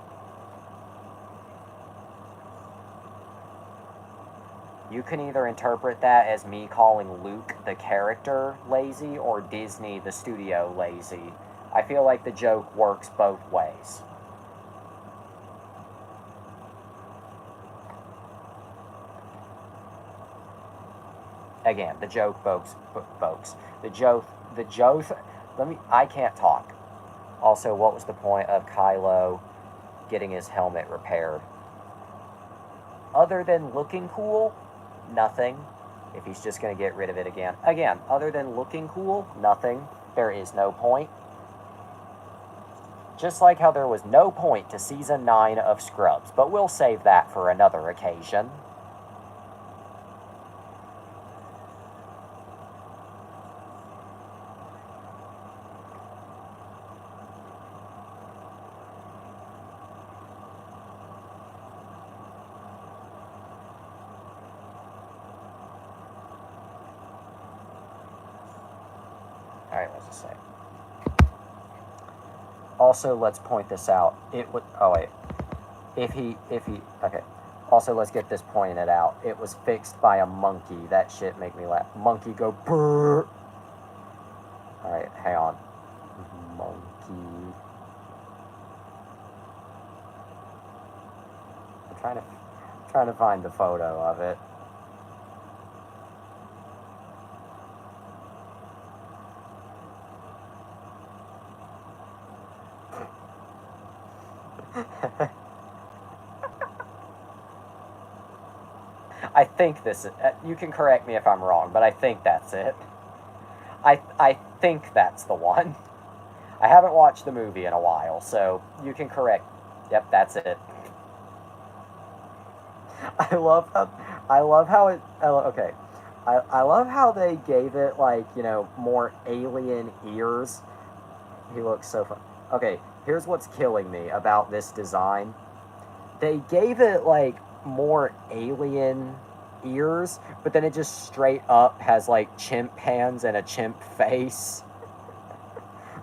You can either interpret that as me calling Luke, the character, lazy, or Disney, the studio, lazy. I feel like the joke works both ways. Again, the joke, folks. The joke, I can't talk. Also, what was the point of Kylo getting his helmet repaired? Other than looking cool, nothing. If he's just going to get rid of it again. Again, other than looking cool, nothing. There is no point. Just like how there was no point to Season 9 of Scrubs, but we'll save that for another occasion. Alright, let's just say. Also, let's point this out. It would. Oh, wait. Okay. Also, let's get this pointed out. It was fixed by a monkey. That shit make me laugh. Monkey go brrr. Alright, hang on. Monkey. I'm trying to find the photo of it. I think this is, you can correct me if I'm wrong, but I think that's it. I think that's the one. I haven't watched the movie in a while, so you can correct. Yep, that's it. I love how it, okay. I love how they gave it, like, you know, more alien ears. He looks so fun. Okay, here's what's killing me about this design. They gave it, like, more alien ears, but then it just straight up has, like, chimp hands and a chimp face.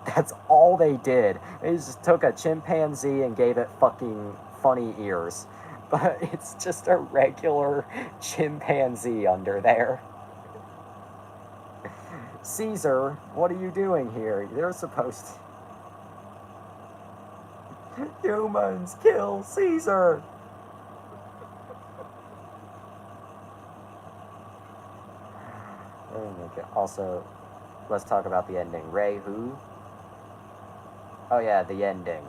That's all they did. They just took a chimpanzee and gave it fucking funny ears. But it's just a regular chimpanzee under there. Caesar, what are you doing here? You're supposed to... Humans, kill Caesar! Also, let's talk about the ending. Ray who? Oh yeah, the ending.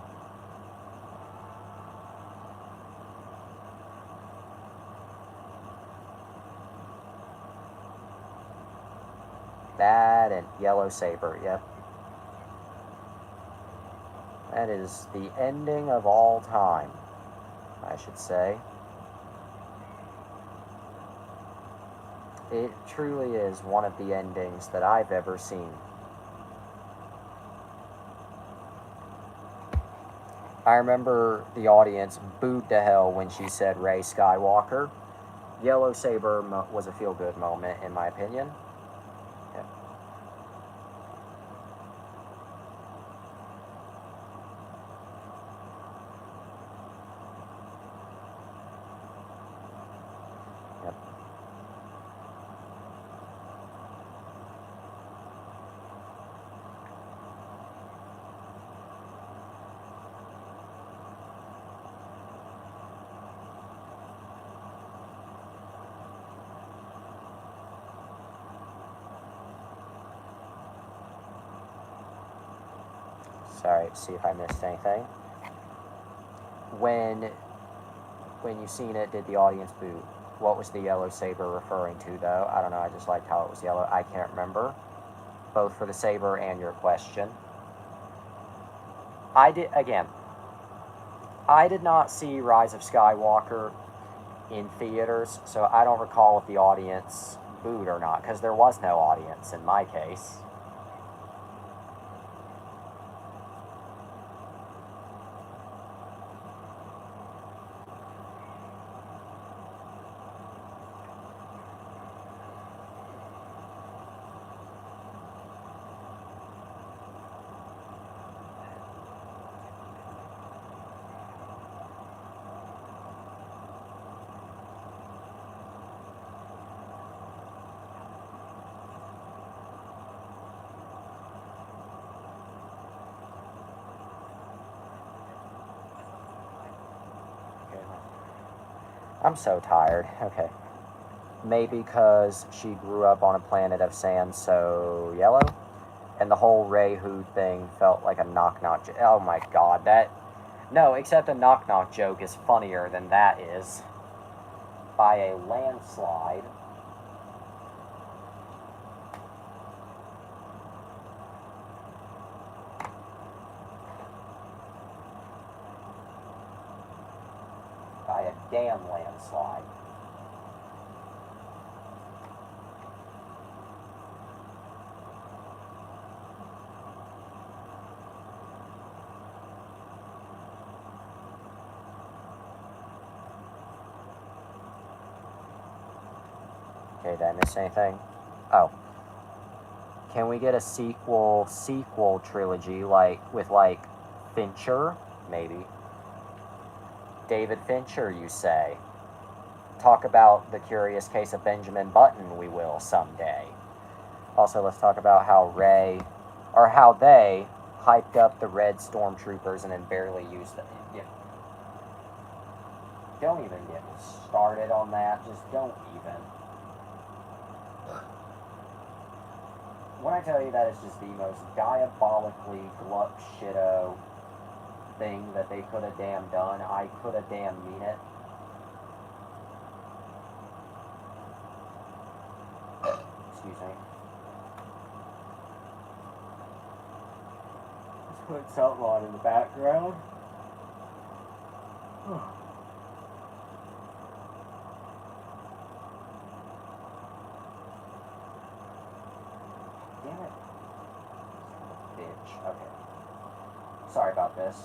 That and Yellow Saber, yep. That is the ending of all time, I should say. It truly is one of the endings that I've ever seen. I remember the audience booed to hell when she said Rey Skywalker. Yellow Saber was a feel-good moment, in my opinion. Yep. Yep. Sorry, see if I missed anything. When you seen it, did the audience boo? What was the yellow saber referring to, though? I don't know. I just liked how it was yellow. I can't remember. Both for the saber and your question. I did not see Rise of Skywalker in theaters, so I don't recall if the audience booed or not, because there was no audience in my case. I'm so tired. Okay. Maybe because she grew up on a planet of sand so yellow, and the whole Ray Hood thing felt like a knock knock. Oh my god, that. No, except a knock knock joke is funnier than that is. By a landslide. By a damn landslide. Okay, did I miss anything? Oh. Can we get a sequel trilogy with Fincher? Maybe. David Fincher, you say? Talk about the curious case of Benjamin Button, we will someday. Also, let's talk about how they hyped up the red stormtroopers and then barely used them. Yeah. Don't even get me started on that. Just don't even. When I tell you that it's just the most diabolically gluck shitto thing that they could have damn done, I could have damn mean it. Excuse me. Let's put something on in the background. Damn it. Bitch. Okay. Sorry about this.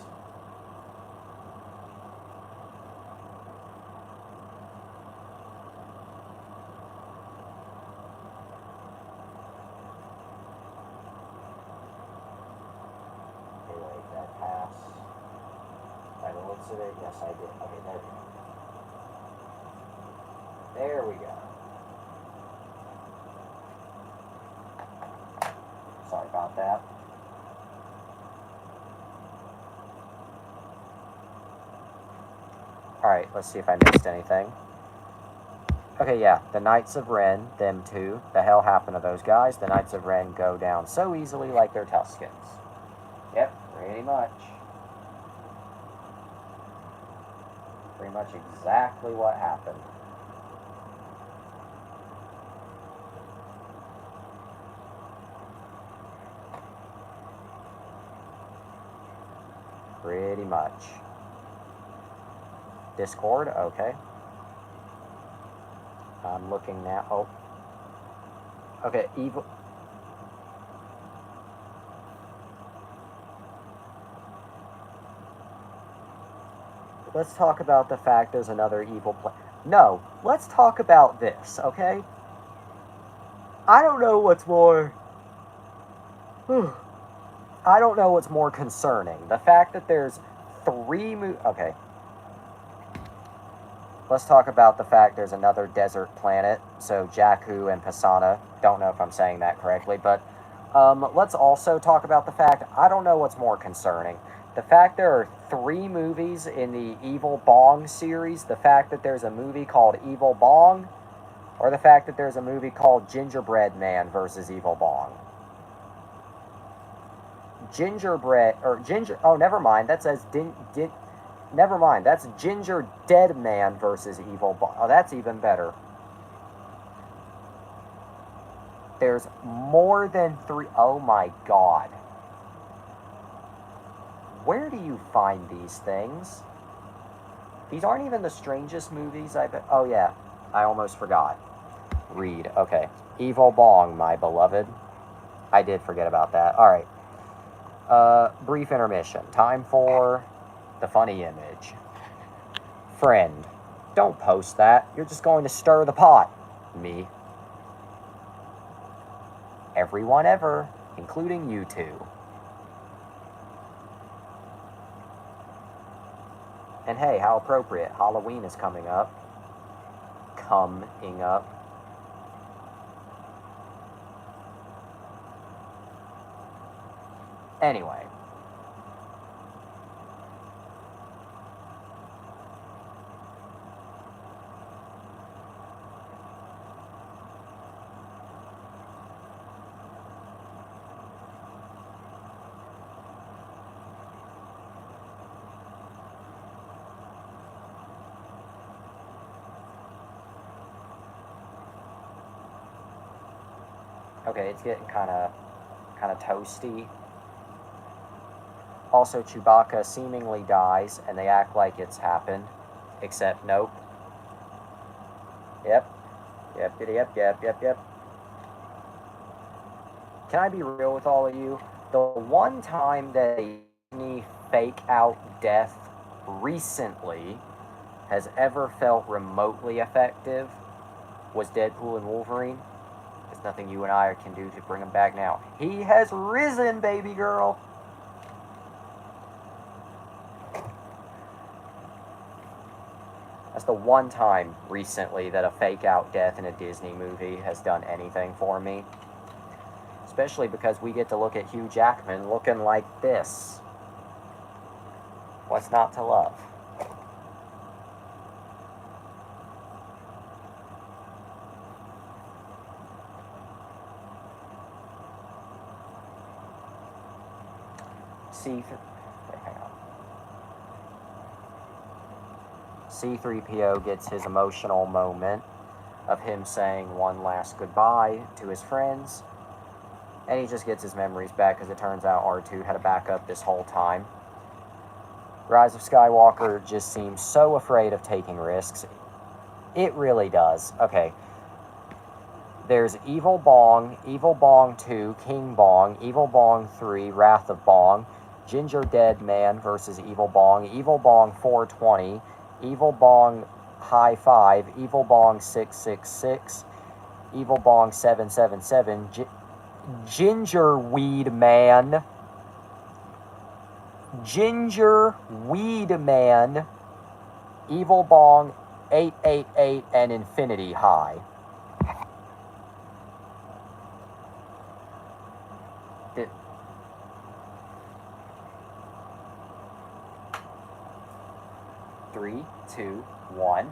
Okay, wait, that pass. By the looks of it, yes I did. Okay, there we go. There we go. Sorry about that. Alright, let's see if I missed anything. Okay, yeah, the Knights of Ren, them two. The hell happened to those guys? The Knights of Ren go down so easily like they're Tuscans. Yep, pretty much. Pretty much exactly what happened. Pretty much. Discord, okay. I'm looking now. Oh. Okay, evil. let's talk about the fact there's another evil planet. No, let's talk about this, okay? I don't know what's more... I don't know what's more concerning. The fact that there's 3 okay. Let's talk about the fact there's another desert planet. So Jakku and Pisana. Don't know if I'm saying that correctly, but let's also talk about the fact, I don't know what's more concerning. The fact there are 3 movies in the Evil Bong series, the fact that there's a movie called Evil Bong, or the fact that there's a movie called Gingerbread Man versus Evil Bong. Oh, never mind. That says never mind. That's Ginger Dead Man versus Evil Bong. Oh, that's even better. There's more than 3. Oh my god. Where do you find these things? These aren't even the strangest movies I've... Oh yeah, I almost forgot. Read. Okay. Evil Bong, my beloved. I did forget about that. Alright. Brief intermission. Time for the funny image. Friend, don't post that. You're just going to stir the pot. Me. Everyone ever, including you two. And hey, how appropriate. Halloween is coming up. Coming up. Anyway. Okay, it's getting kind of toasty. Also, Chewbacca seemingly dies, and they act like it's happened. Except, nope. Yep. Yep. Can I be real with all of you? The one time that any fake-out death recently has ever felt remotely effective was Deadpool and Wolverine. There's nothing you and I can do to bring him back now. He has risen, baby girl! That's the one time recently that a fake-out death in a Disney movie has done anything for me. Especially because we get to look at Hugh Jackman looking like this. What's not to love? C-3PO gets his emotional moment of him saying one last goodbye to his friends, and he just gets his memories back because it turns out R2 had a backup this whole time. Rise of Skywalker just seems so afraid of taking risks. It really does. Okay. There's Evil Bong 2, King Bong, Evil Bong 3, Wrath of Bong, Ginger Dead Man versus Evil Bong 420, Evil Bong High 5, Evil Bong 666, Evil Bong 777, Ginger Weed Man, Evil Bong 888, and Infinity High. Three, two, one.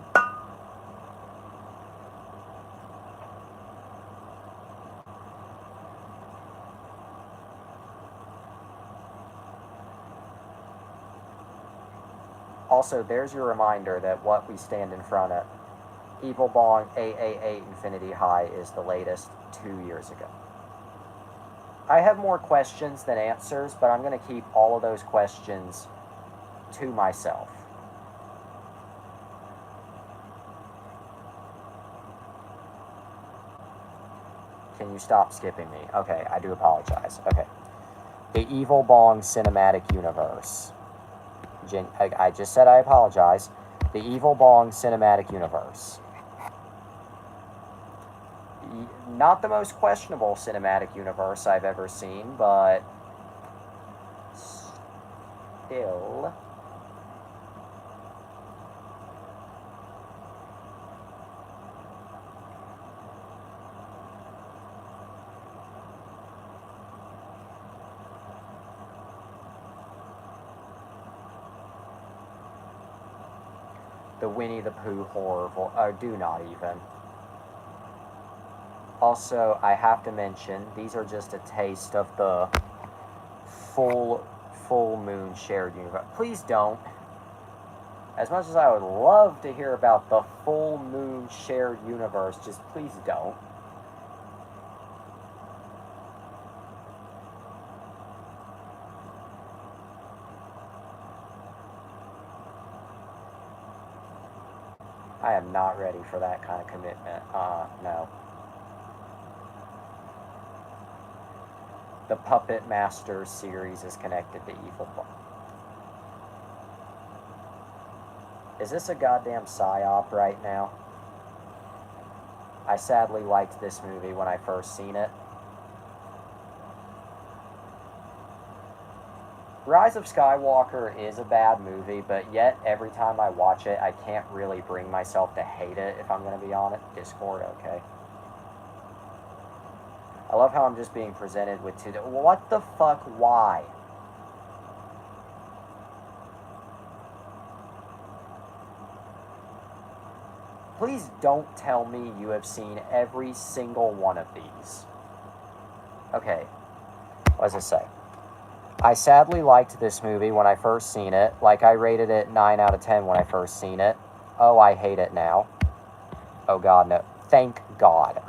Also, there's your reminder that what we stand in front of, Evil Bong 888 Infinity High, is the latest 2 years ago. I have more questions than answers, but I'm going to keep all of those questions to myself. Can you stop skipping me? Okay, I do apologize. Okay. The Evil Bong Cinematic Universe. I just said I apologize. The Evil Bong Cinematic Universe. Not the most questionable cinematic universe I've ever seen, but still. The Winnie the Pooh horror, do not even. Also, I have to mention, these are just a taste of the full moon shared universe. Please don't. As much as I would love to hear about the full moon shared universe, just please don't. I am not ready for that kind of commitment. No. The Puppet Master series is connected to Evil Bong. Is this a goddamn psyop right now? I sadly liked this movie when I first seen it. Rise of Skywalker is a bad movie, but yet every time I watch it, I can't really bring myself to hate it, if I'm going to be honest. Discord, okay. I love how I'm just being presented with two... What the fuck? Why? Please don't tell me you have seen every single one of these. Okay. What does it say? I sadly liked this movie when I first seen it. Like, I rated it 9 out of 10 when I first seen it. Oh, I hate it now. Oh, God, no. Thank God.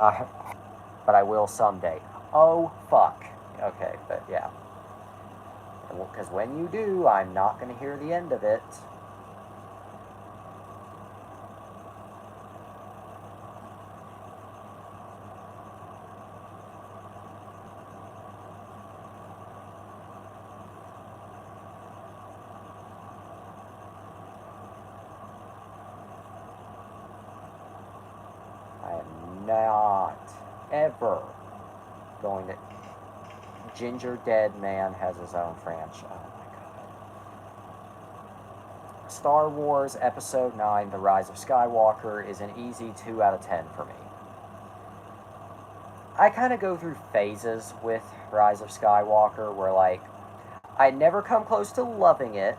But I will someday. Oh, fuck. Okay, but yeah. Because when you do, I'm not going to hear the end of it. I am not ever going to... Ginger Dead Man has his own franchise. Oh my god. Star Wars Episode 9, The Rise of Skywalker, is an easy 2 out of 10 for me. I kind of go through phases with Rise of Skywalker where, like, I never come close to loving it.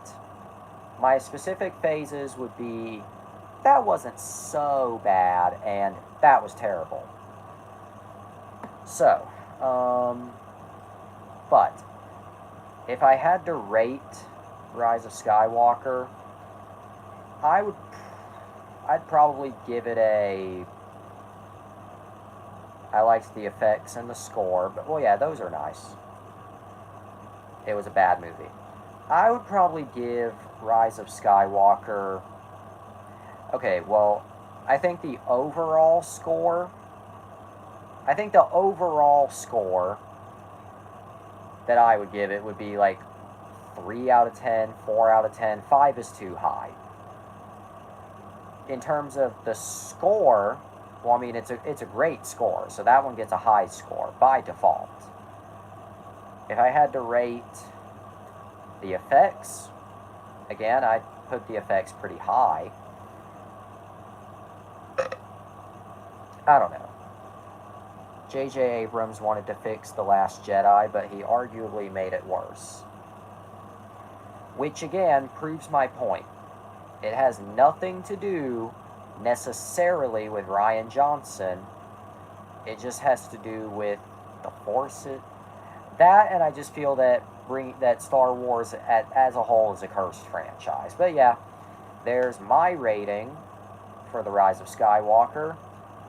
My specific phases would be, that wasn't so bad, and that was terrible. So, but if I had to rate Rise of Skywalker, I'd probably give it a... I liked the effects and the score, but, well, yeah, those are nice. It was a bad movie. I would probably give Rise of Skywalker... Okay, well, I think the overall score that I would give it would be like 3 out of 10, 4 out of 10, 5 is too high. In terms of the score, well, I mean, it's a great score, so that one gets a high score by default. If I had to rate the effects, again, I'd put the effects pretty high. I don't know. J.J. Abrams wanted to fix The Last Jedi, but he arguably made it worse. Which, again, proves my point. It has nothing to do necessarily with Rian Johnson. It just has to do with the Force. That, and I just feel that Star Wars as a whole is a cursed franchise. But yeah, there's my rating for The Rise of Skywalker.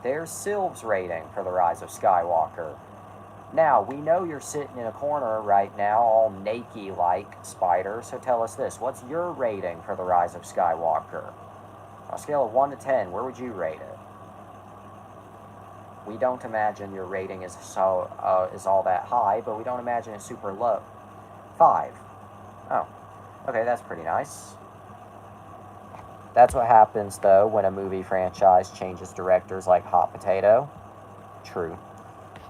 There's Sylv's rating for The Rise of Skywalker. Now, we know you're sitting in a corner right now, all naked-like, Spider, so tell us this. What's your rating for The Rise of Skywalker? On a scale of 1 to 10, where would you rate it? We don't imagine your rating is all that high, but we don't imagine it's super low. 5. Oh. Okay, that's pretty nice. That's what happens, though, when a movie franchise changes directors like hot potato. True.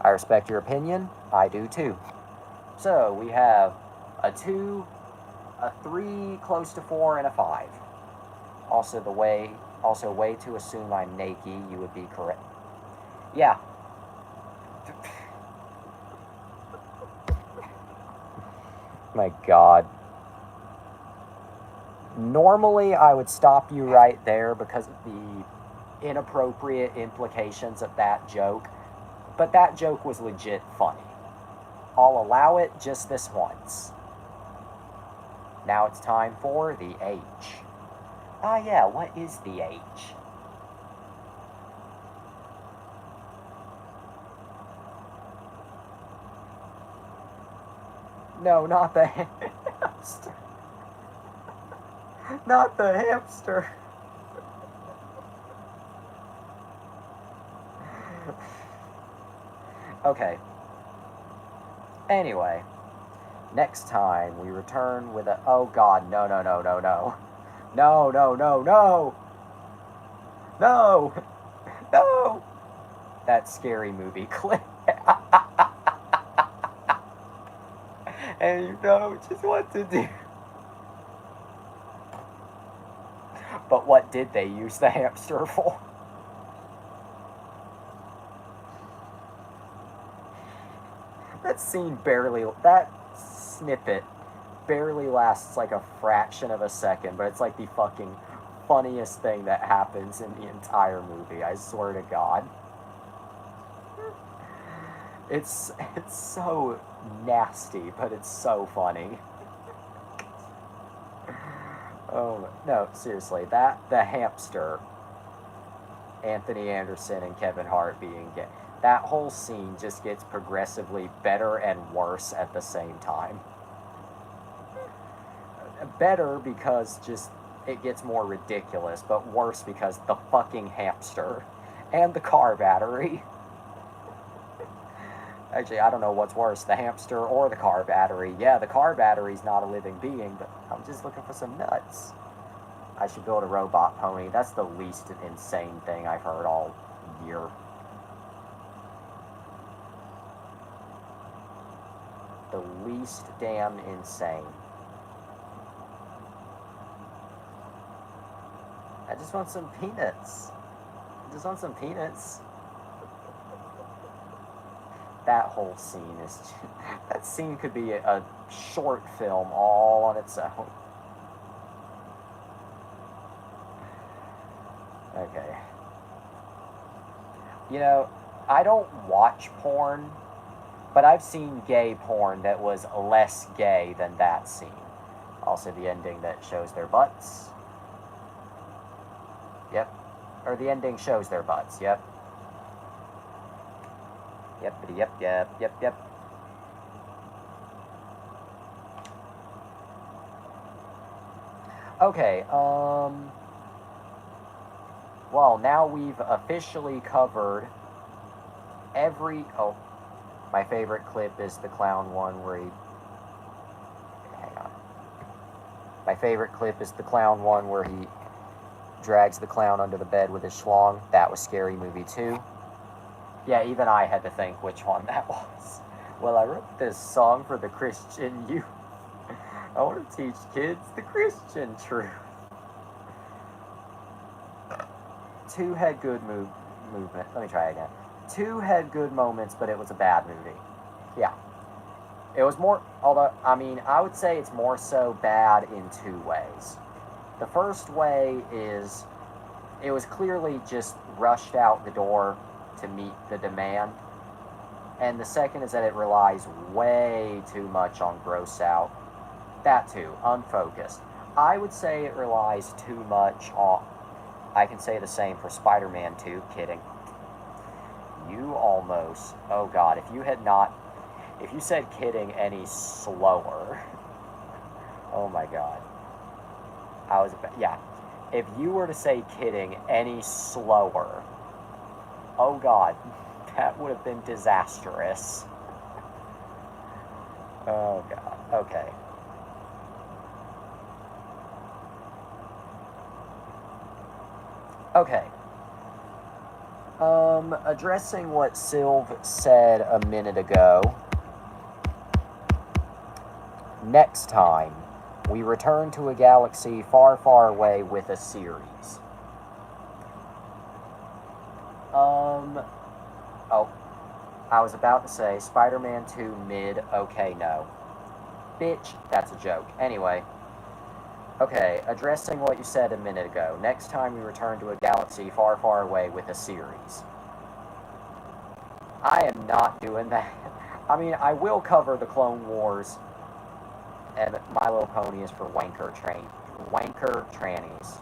I respect your opinion. I do too. So we have a 2, a 3, close to 4, and a 5. Also way to assume I'm naked, you would be correct. Yeah. My god. Normally, I would stop you right there because of the inappropriate implications of that joke, but that joke was legit funny. I'll allow it just this once. Now it's time for the H. Ah, yeah, what is the H? No, not the hamster. Not the hamster. Okay. Anyway, next time we return with a. Oh god, no, no, no, no, no. No, no, no, no! No! No! That scary movie clip. And you know just what to do. But what did they use the hamster for? That scene barely. That snippet barely lasts like a fraction of a second, but it's like the fucking funniest thing that happens in the entire movie, I swear to God. It's so nasty, but it's so funny. Oh no, seriously, the hamster, Anthony Anderson and Kevin Hart being gay, that whole scene just gets progressively better and worse at the same time. Better because just it gets more ridiculous, but worse because the fucking hamster and the car battery. Actually, I don't know what's worse, the hamster or the car battery. Yeah, the car battery's not a living being, but I'm just looking for some nuts. I should build a robot pony. That's the least insane thing I've heard all year. The least damn insane. I just want some peanuts. I just want some peanuts. That whole scene is. That scene could be a short film all on its own. Okay. You know, I don't watch porn, but I've seen gay porn that was less gay than that scene. Also, the ending that shows their butts. Yep. Or the ending shows their butts, yep. Yep. Okay, well, now we've officially covered every. Oh, my favorite clip is the clown one where he. Hang on. My favorite clip is the clown one where he drags the clown under the bed with his schlong. That was Scary Movie 2. Yeah, even I had to think which one that was. Well, I wrote this song for the Christian youth. I want to teach kids the Christian truth. 2 had good movement. Let me try again. 2 had good moments, but it was a bad movie. Yeah. It was more, although, I mean, I would say it's more so bad in 2 ways. The first way is it was clearly just rushed out the door to meet the demand. And the second is that it relies way too much on gross out. That too, unfocused. I would say it relies too much on. I can say the same for Spider-Man 2. Kidding. You almost. Oh god, if you had not. If you said kidding any slower. Oh my god. I was. Yeah. If you were to say kidding any slower. Oh god. That would have been disastrous. Oh god. Okay. Okay. Addressing what Sylv said a minute ago, next time we return to a galaxy far, far away with a series. Oh, I was about to say Spider-Man 2 mid, okay, no. Bitch, that's a joke. Anyway, okay, addressing what you said a minute ago, next time we return to a galaxy far, far away with a series. I am not doing that. I mean, I will cover the Clone Wars, and My Little Pony is for wanker trannies.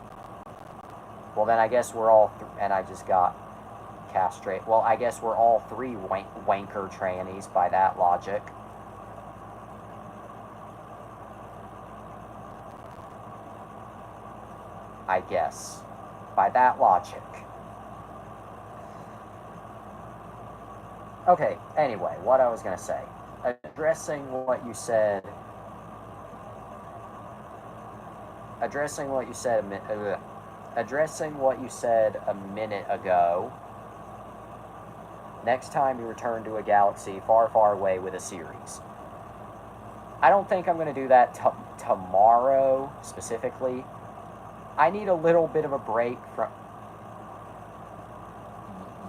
Well, then I guess we're all, and I just got castrate. Well, I guess we're all three wanker trannies by that logic. I guess. By that logic. Okay, anyway, what I was going to say. Addressing what you said a minute ago. Next time you return to a galaxy far, far away with a series. I don't think I'm going to do that tomorrow, specifically. I need a little bit of a break from...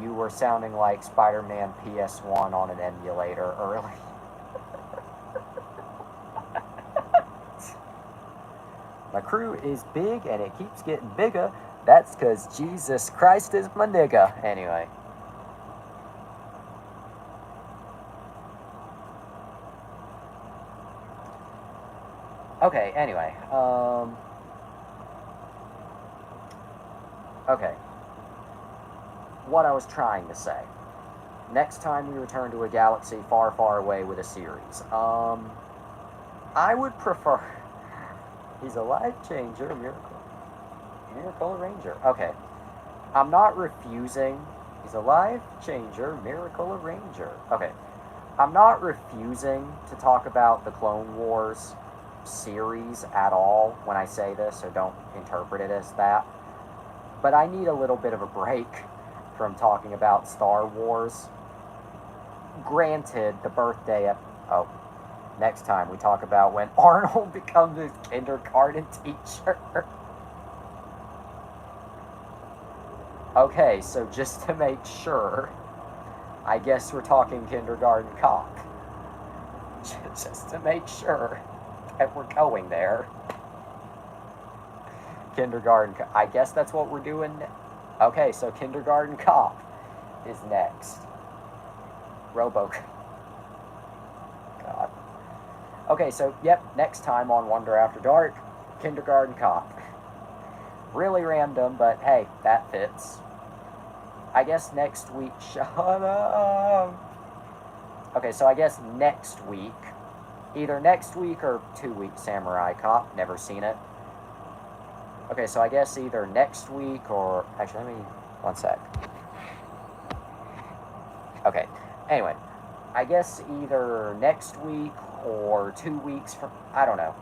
You were sounding like Spider-Man PS1 on an emulator early. My crew is big and it keeps getting bigger. That's because Jesus Christ is my nigga. Anyway. Okay, anyway. Okay. What I was trying to say. Next time we return to a galaxy far, far away with a series. I would prefer... He's a life changer, miracle arranger. Okay. I'm not refusing. He's a life changer, miracle arranger. Okay. I'm not refusing to talk about the Clone Wars series at all when I say this, so don't interpret it as that. But I need a little bit of a break from talking about Star Wars. Granted, the birthday... next time we talk about when Arnold becomes his kindergarten teacher. Okay, so just to make sure, I guess we're talking kindergarten cock. Just to make sure that we're going there. Kindergarten, I guess that's what we're doing. Okay, so kindergarten cop is next. Robocop. God. Okay, so, yep, next time on Wonder After Dark, kindergarten cop. Really random, but hey, that fits. I guess next week... Shut up! Okay, so I guess next week, either next week or 2 weeks, Samurai Cop. Never seen it. Okay, so I guess either next week or... Actually, let me... One sec. Okay, anyway. I guess either next week or 2 weeks from... I don't know.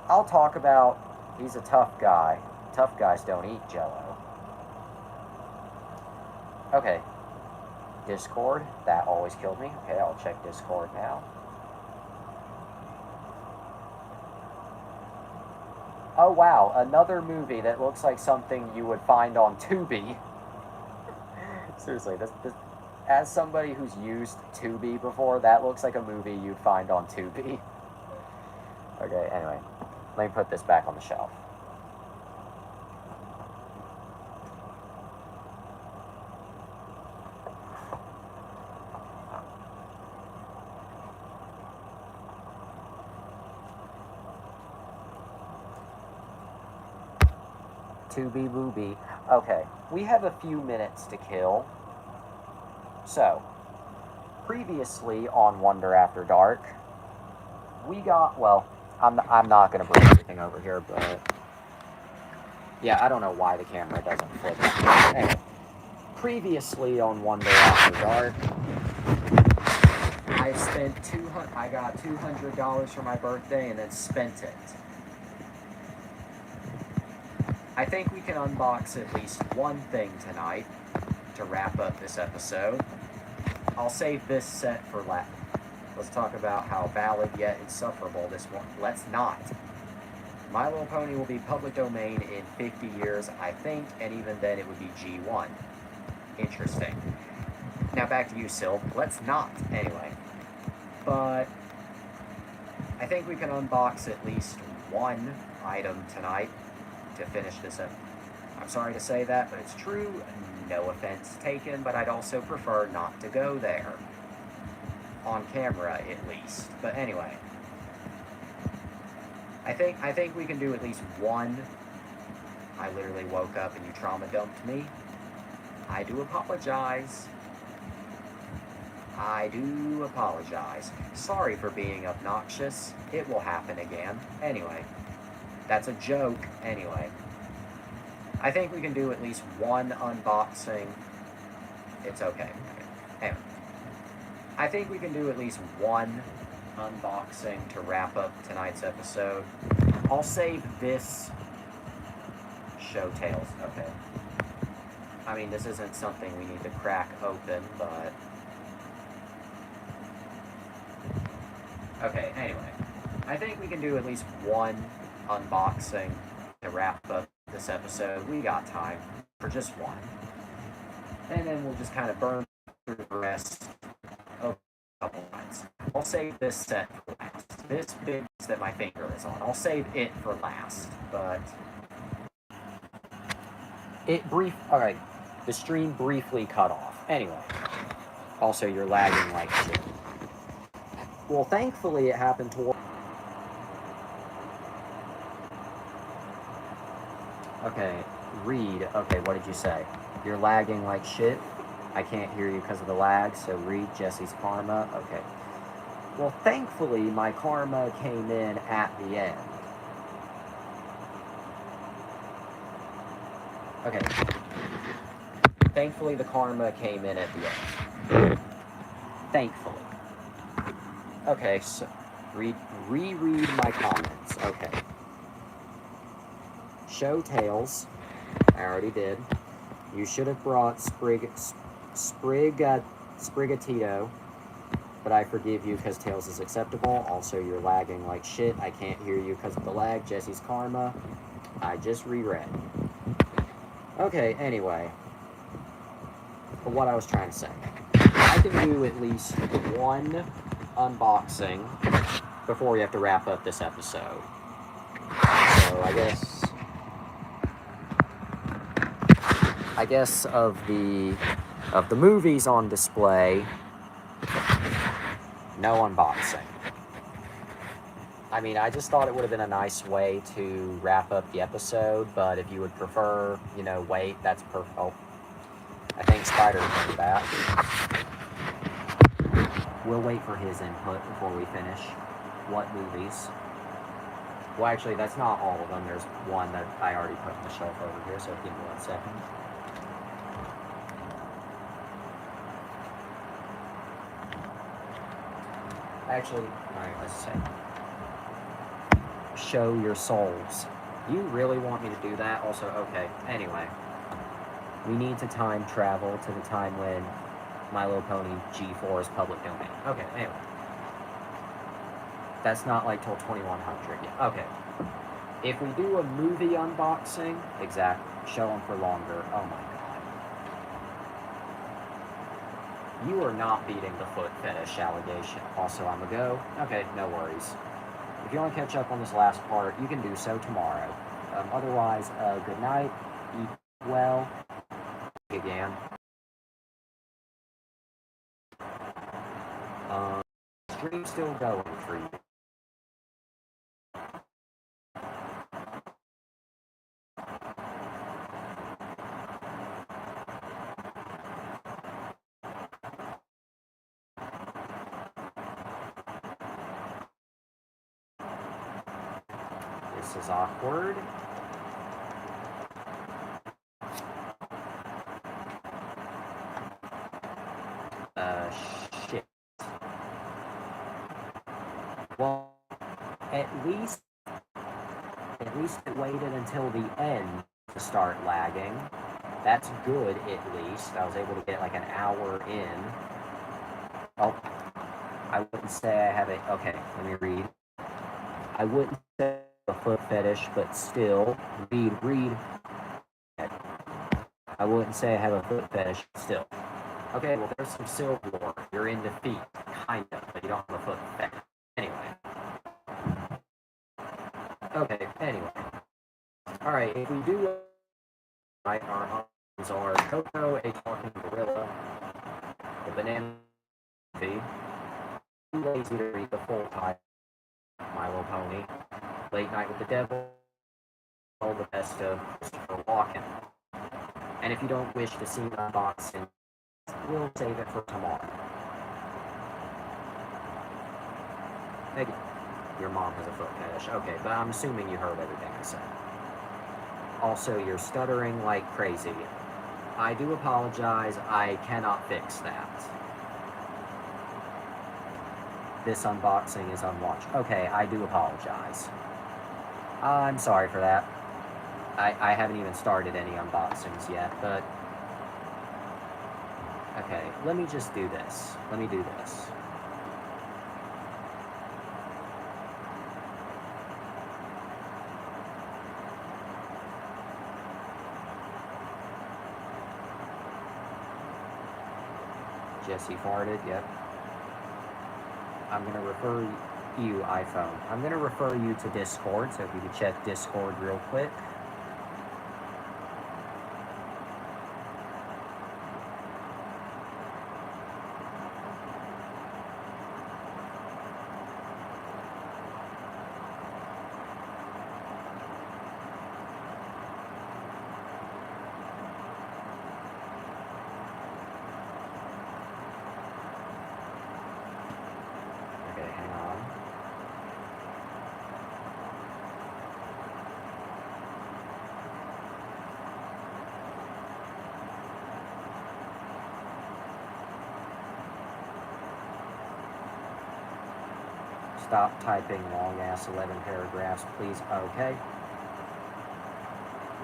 I'll talk about... He's a tough guy. Tough guys don't eat Jell-O. Okay. Discord. That always killed me. Okay, I'll check Discord now. Oh wow, another movie that looks like something you would find on Tubi. Seriously, this, as somebody who's used Tubi before, that looks like a movie you'd find on Tubi. Okay, anyway, let me put this back on the shelf. Tubi booby. Okay, we have a few minutes to kill. So, previously on Wonder After Dark, we got, well, I'm not going to bring everything over here, but, yeah, I don't know why the camera doesn't flip. Anyway, previously on Wonder After Dark, I got $200 for my birthday and then spent it. I think we can unbox at least one thing tonight to wrap up this episode. I'll save this set for last. Let's talk about how valid yet insufferable this one. Let's not. My Little Pony will be public domain in 50 years, I think, and even then it would be G1. Interesting. Now back to you, Sil. Let's not, anyway. But I think we can unbox at least one item tonight to finish this up. I'm sorry to say that, but it's true. No offense taken, but I'd also prefer not to go there. On camera, at least. But anyway. I think we can do at least one. I literally woke up and you trauma dumped me. I do apologize. I do apologize. Sorry for being obnoxious. It will happen again. Anyway. That's a joke. Anyway. I think we can do at least one unboxing. It's okay. Anyway. I think we can do at least one unboxing to wrap up tonight's episode. I'll save this show tales. Okay. I mean, this isn't something we need to crack open, but... Okay, anyway. I think we can do at least one unboxing to wrap up this episode. We got time for just one. And then we'll just kind of burn through the rest of a couple lines. I'll save this set for last. This bit that my finger is on. I'll save it for last, but... Alright, the stream briefly cut off. Anyway. Also, you're lagging like shit. Well, thankfully it happened toward... Okay, read. Okay, what did you say? You're lagging like shit? I can't hear you because of the lag, so read Jesse's karma. Okay. Well, thankfully, my karma came in at the end. Okay. Thankfully, the karma came in at the end. Thankfully. Okay, so reread my comments. Okay. Show Tails. I already did. You should have brought Sprigatito, but I forgive you because Tails is acceptable. Also, you're lagging like shit. I can't hear you because of the lag. Jesse's karma. I just reread. Okay, anyway. What I was trying to say. I can do at least one unboxing before we have to wrap up this episode. So, I guess of the movies on display, no unboxing. I mean, I just thought it would have been a nice way to wrap up the episode, but if you would prefer, wait, that's perfect. Oh, I think Spider's coming back. We'll wait for his input before we finish. What movies? Well, actually, that's not all of them. There's one that I already put on the shelf over here, so give me 1 second. Actually, alright, let's see. Show your souls. You really want me to do that? Also, okay, anyway. We need to time travel to the time when My Little Pony G4 is public domain. Okay, anyway. That's not like till 2100 yet. Okay. If we do a movie unboxing, exactly, show them for longer. Oh my god. You are not beating the foot fetish allegation. Also, I'm a go. Okay, no worries. If you want to catch up on this last part, you can do so tomorrow. Otherwise, good night. Eat well. Again. Stream still going for you. This is awkward. Shit. Well, at least it waited until the end to start lagging. That's good, at least. I was able to get like an hour in. Oh, I wouldn't say I have a... Okay, let me read. I wouldn't say a foot fetish, but still, read. I wouldn't say I have a foot fetish, still. Okay, well, there's some silver lore. You're into feet, kind of, but you don't have a foot fetish. Anyway. Okay, anyway. Alright, if we do... Right, our options are Coco, a talking gorilla, the banana too lazy to read the full title, My Little Pony, Late Night with the Devil, all the best of Christopher Walken. And if you don't wish to see an unboxing, we'll save it for tomorrow. Megan, your mom has a foot fetish. Okay, but I'm assuming you heard everything I said. Also, you're stuttering like crazy. I do apologize, I cannot fix that. This unboxing is unwatched. Okay, I do apologize. I'm sorry for that. I haven't even started any unboxings yet, but... Okay, let me just do this. Let me do this. Jesse farted, yep. I'm going to refer you, iPhone. I'm going to refer you to Discord, so if you could check Discord real quick. Stop typing long-ass 11 paragraphs, please. Okay.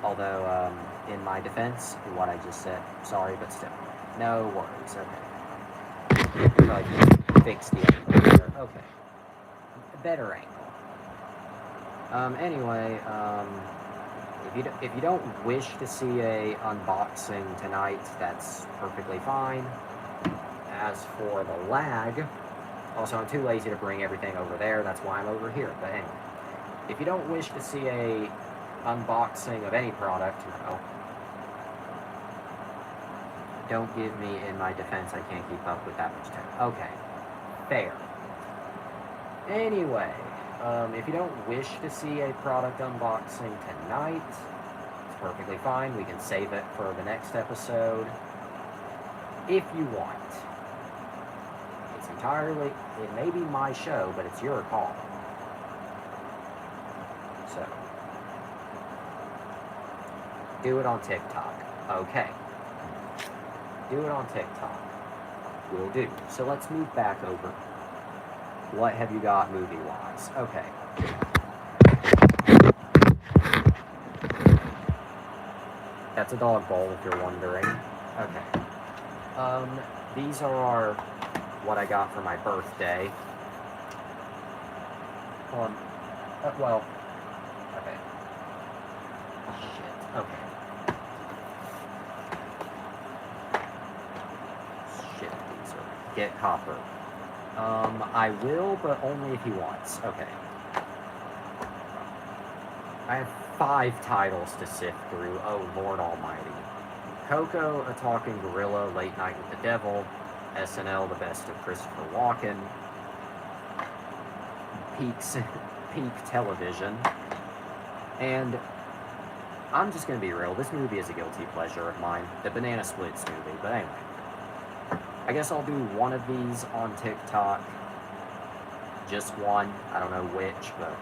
Although, in my defense, what I just said, sorry, but still. No worries, okay. Like, fix the angle. Okay. Better angle. Anyway, if you don't wish to see a unboxing tonight, that's perfectly fine. As for the lag... Also, I'm too lazy to bring everything over there, that's why I'm over here. But anyway, if you don't wish to see a unboxing of any product, no. Don't give me, in my defense, I can't keep up with that much time. Okay, fair. Anyway, if you don't wish to see a product unboxing tonight, it's perfectly fine. We can save it for the next episode, if you want. Entirely, it may be my show, but it's your call. So, do it on TikTok. Okay. Do it on TikTok. Will do. So let's move back over. What have you got movie-wise? Okay. That's a dog bowl, if you're wondering. Okay. These are what I got for my birthday. Well, okay. Shit, okay. Shit, these are... Get copper. I will, but only if he wants. Okay. I have 5 titles to sift through, oh Lord almighty. Coco, a talking gorilla, Late Night with the Devil, SNL, the best of Christopher Walken, peak television, and I'm just going to be real, this movie is a guilty pleasure of mine, the Banana Splits movie, but anyway, I guess I'll do one of these on TikTok, just one, I don't know which, but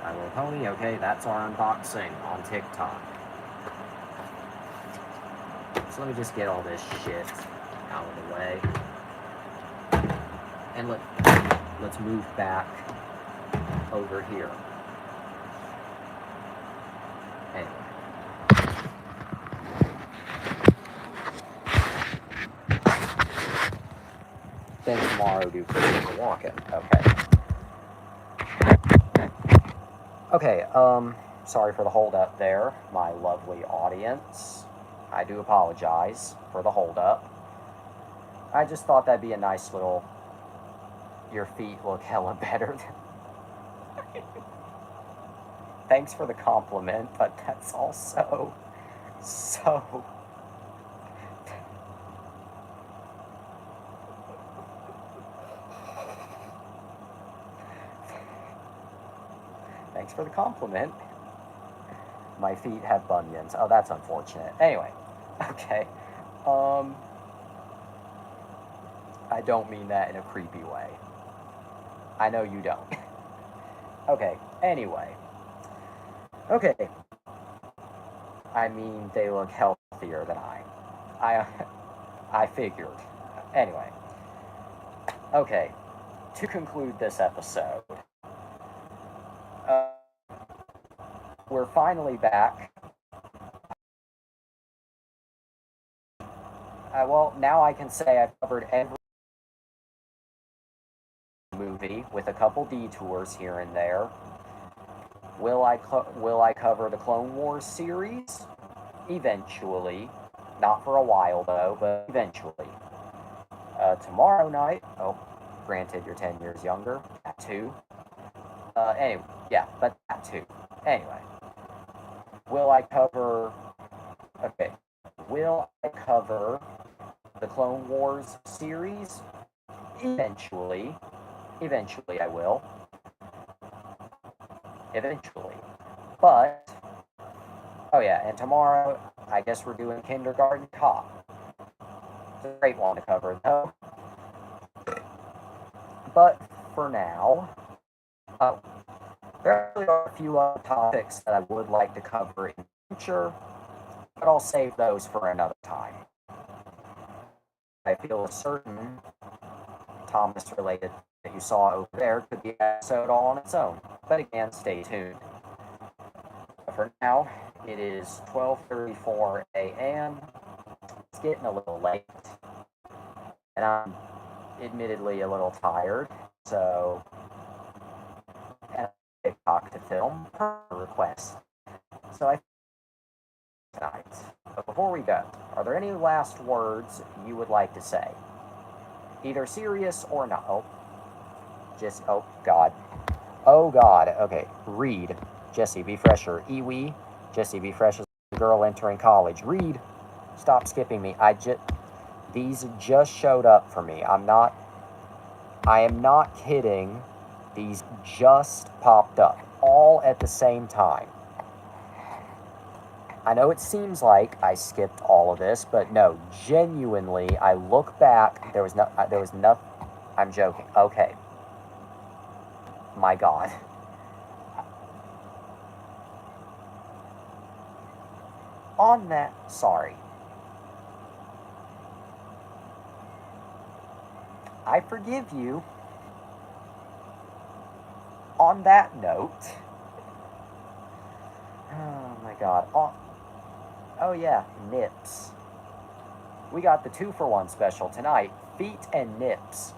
My Little Pony, okay, that's our unboxing on TikTok. So let me just get all this shit out of the way, and let's move back over here. Anyway, Then tomorrow do Christopher Walken. Okay. Okay, sorry for the hold up there, my lovely audience. I do apologize for the hold up. I just thought that'd be a nice little. Your feet look hella better than. Thanks for the compliment, but that's also so. Thanks for the compliment. My feet have bunions. Oh, that's unfortunate. Anyway, okay. I don't mean that in a creepy way. I know you don't. Okay, anyway. Okay. I mean, they look healthier than I figured. Anyway. Okay. To conclude this episode, we're finally back. Well, now I can say I've covered every movie with a couple detours here and there. Will I cover the Clone Wars series? Eventually. Not for a while, though, but eventually. Tomorrow night... Oh, granted, you're 10 years younger. That too. Anyway, yeah, but that too. Anyway. Will I cover... Okay. Will I cover the Clone Wars series? Eventually. Eventually I will. Eventually. But... Oh yeah, and tomorrow, I guess we're doing Kindergarten Cop. It's a great one to cover, though. But for now, there are a few other topics that I would like to cover in the future, but I'll save those for another time. I feel a certain Thomas-related that you saw over there could be an episode all on its own. But again, stay tuned. But for now, it is 12:34 a.m. It's getting a little late, and I'm admittedly a little tired, so and I have talk to film per request. So I tonight. But before we go, are there any last words you would like to say? Either serious or not. Oh, just oh God, oh God. Okay, read. Jesse, be fresher. Iwi. Jesse, be fresh as a girl entering college. Read. Stop skipping me. These just showed up for me. I am not kidding. These just popped up. All at the same time. I know it seems like I skipped all of this, but no, genuinely, I look back, there was no, I'm joking. Okay. My God. On that, sorry. I forgive you. On that note, oh my God. Oh yeah, nips. We got the 2-for-1 special tonight, feet and nips.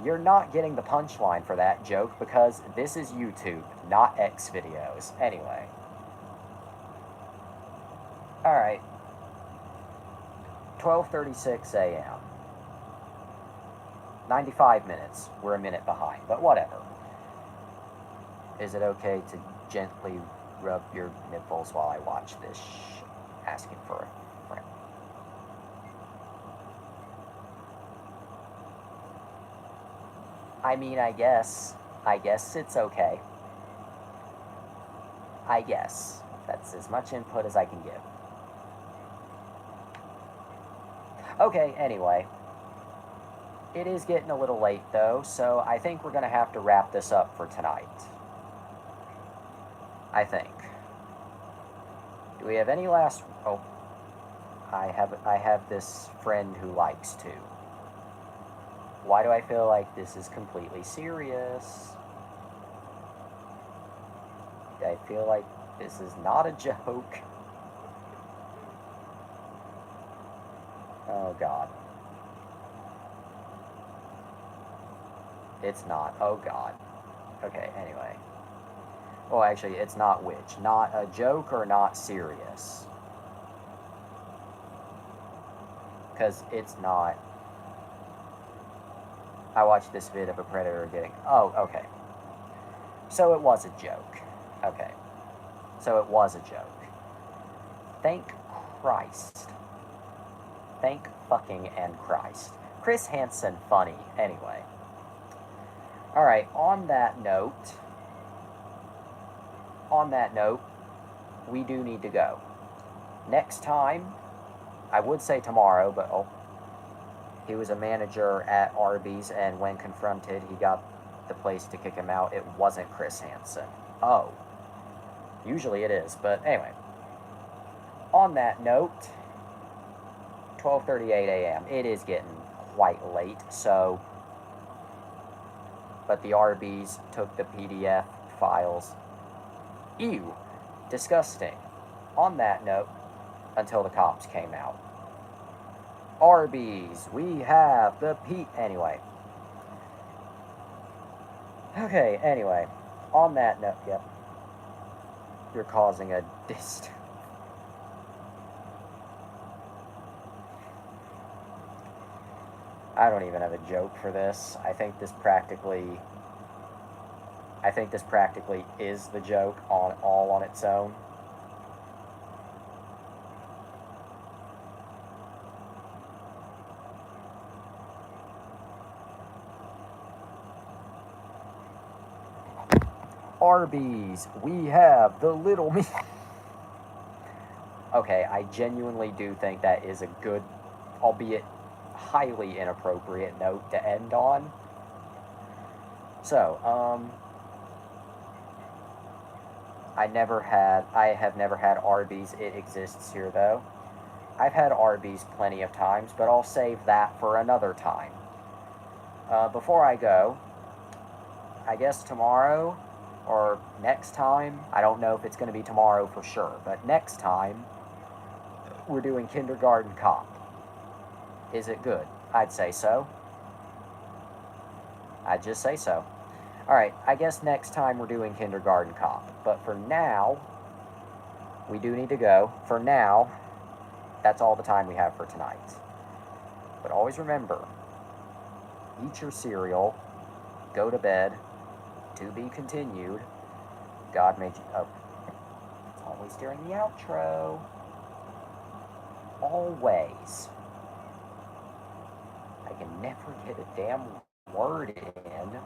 You're not getting the punchline for that joke because this is YouTube, not X videos. Anyway. Alright. 12:36 a.m. 95 minutes. We're a minute behind, but whatever. Is it okay to gently rub your nipples while I watch this asking for a friend? I mean, I guess it's okay. I guess. That's as much input as I can give. Okay, anyway. It is getting a little late, though, so I think we're going to have to wrap this up for tonight. I think. Do we have any last... Oh. I have this friend who likes to. Why do I feel like this is completely serious? I feel like this is not a joke. Oh, God. It's not. Oh, God. Okay, anyway. Well, actually, it's not which. Not a joke or not serious? Because it's not. I watched this vid of a predator getting. Oh, okay. So it was a joke. Okay. So it was a joke. Thank Christ. Thank fucking and Christ. Chris Hansen, funny. Anyway. Alright, on that note, we do need to go. Next time, I would say tomorrow, but he was a manager at Arby's, and when confronted, he got the place to kick him out. It wasn't Chris Hansen. Oh. Usually it is, but anyway. On that note, 12:38 a.m. It is getting quite late, so... But the Arby's took the PDF files. Ew. Disgusting. On that note, until the cops came out. Arby's, we have the anyway. Okay, anyway. On that note, yep. You're causing a I don't even have a joke for this. I think this practically is the joke all on its own. Arby's, we have the little me. Okay, I genuinely do think that is a good, albeit highly inappropriate note to end on. So, I have never had Arby's. It exists here though. I've had Arby's plenty of times, but I'll save that for another time. Before I go, I guess tomorrow or next time, I don't know if it's going to be tomorrow for sure, but next time, we're doing Kindergarten Cop. Is it good? I'd say so. I'd just say so. Alright, I guess next time we're doing Kindergarten Cop. But for now, we do need to go. For now, that's all the time we have for tonight. But always remember, eat your cereal, go to bed, to be continued. God made you... Oh. It's always during the outro. Always. I can never get a damn word in.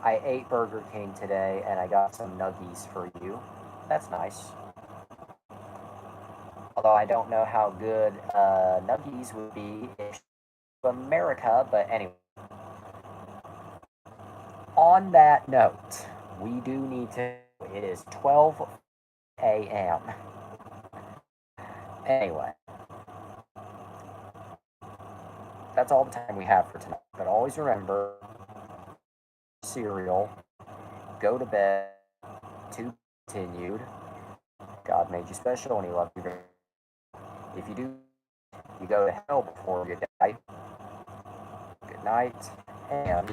I ate Burger King today, and I got some nuggies for you. That's nice. Although I don't know how good nuggies would be in America, but anyway. On that note, we do need to... It is 12 a.m. Anyway. That's all the time we have for tonight. But always remember... cereal, go to bed, to continued. God made you special and he loved you very much. If you do, you go to hell before you die. Good night, and...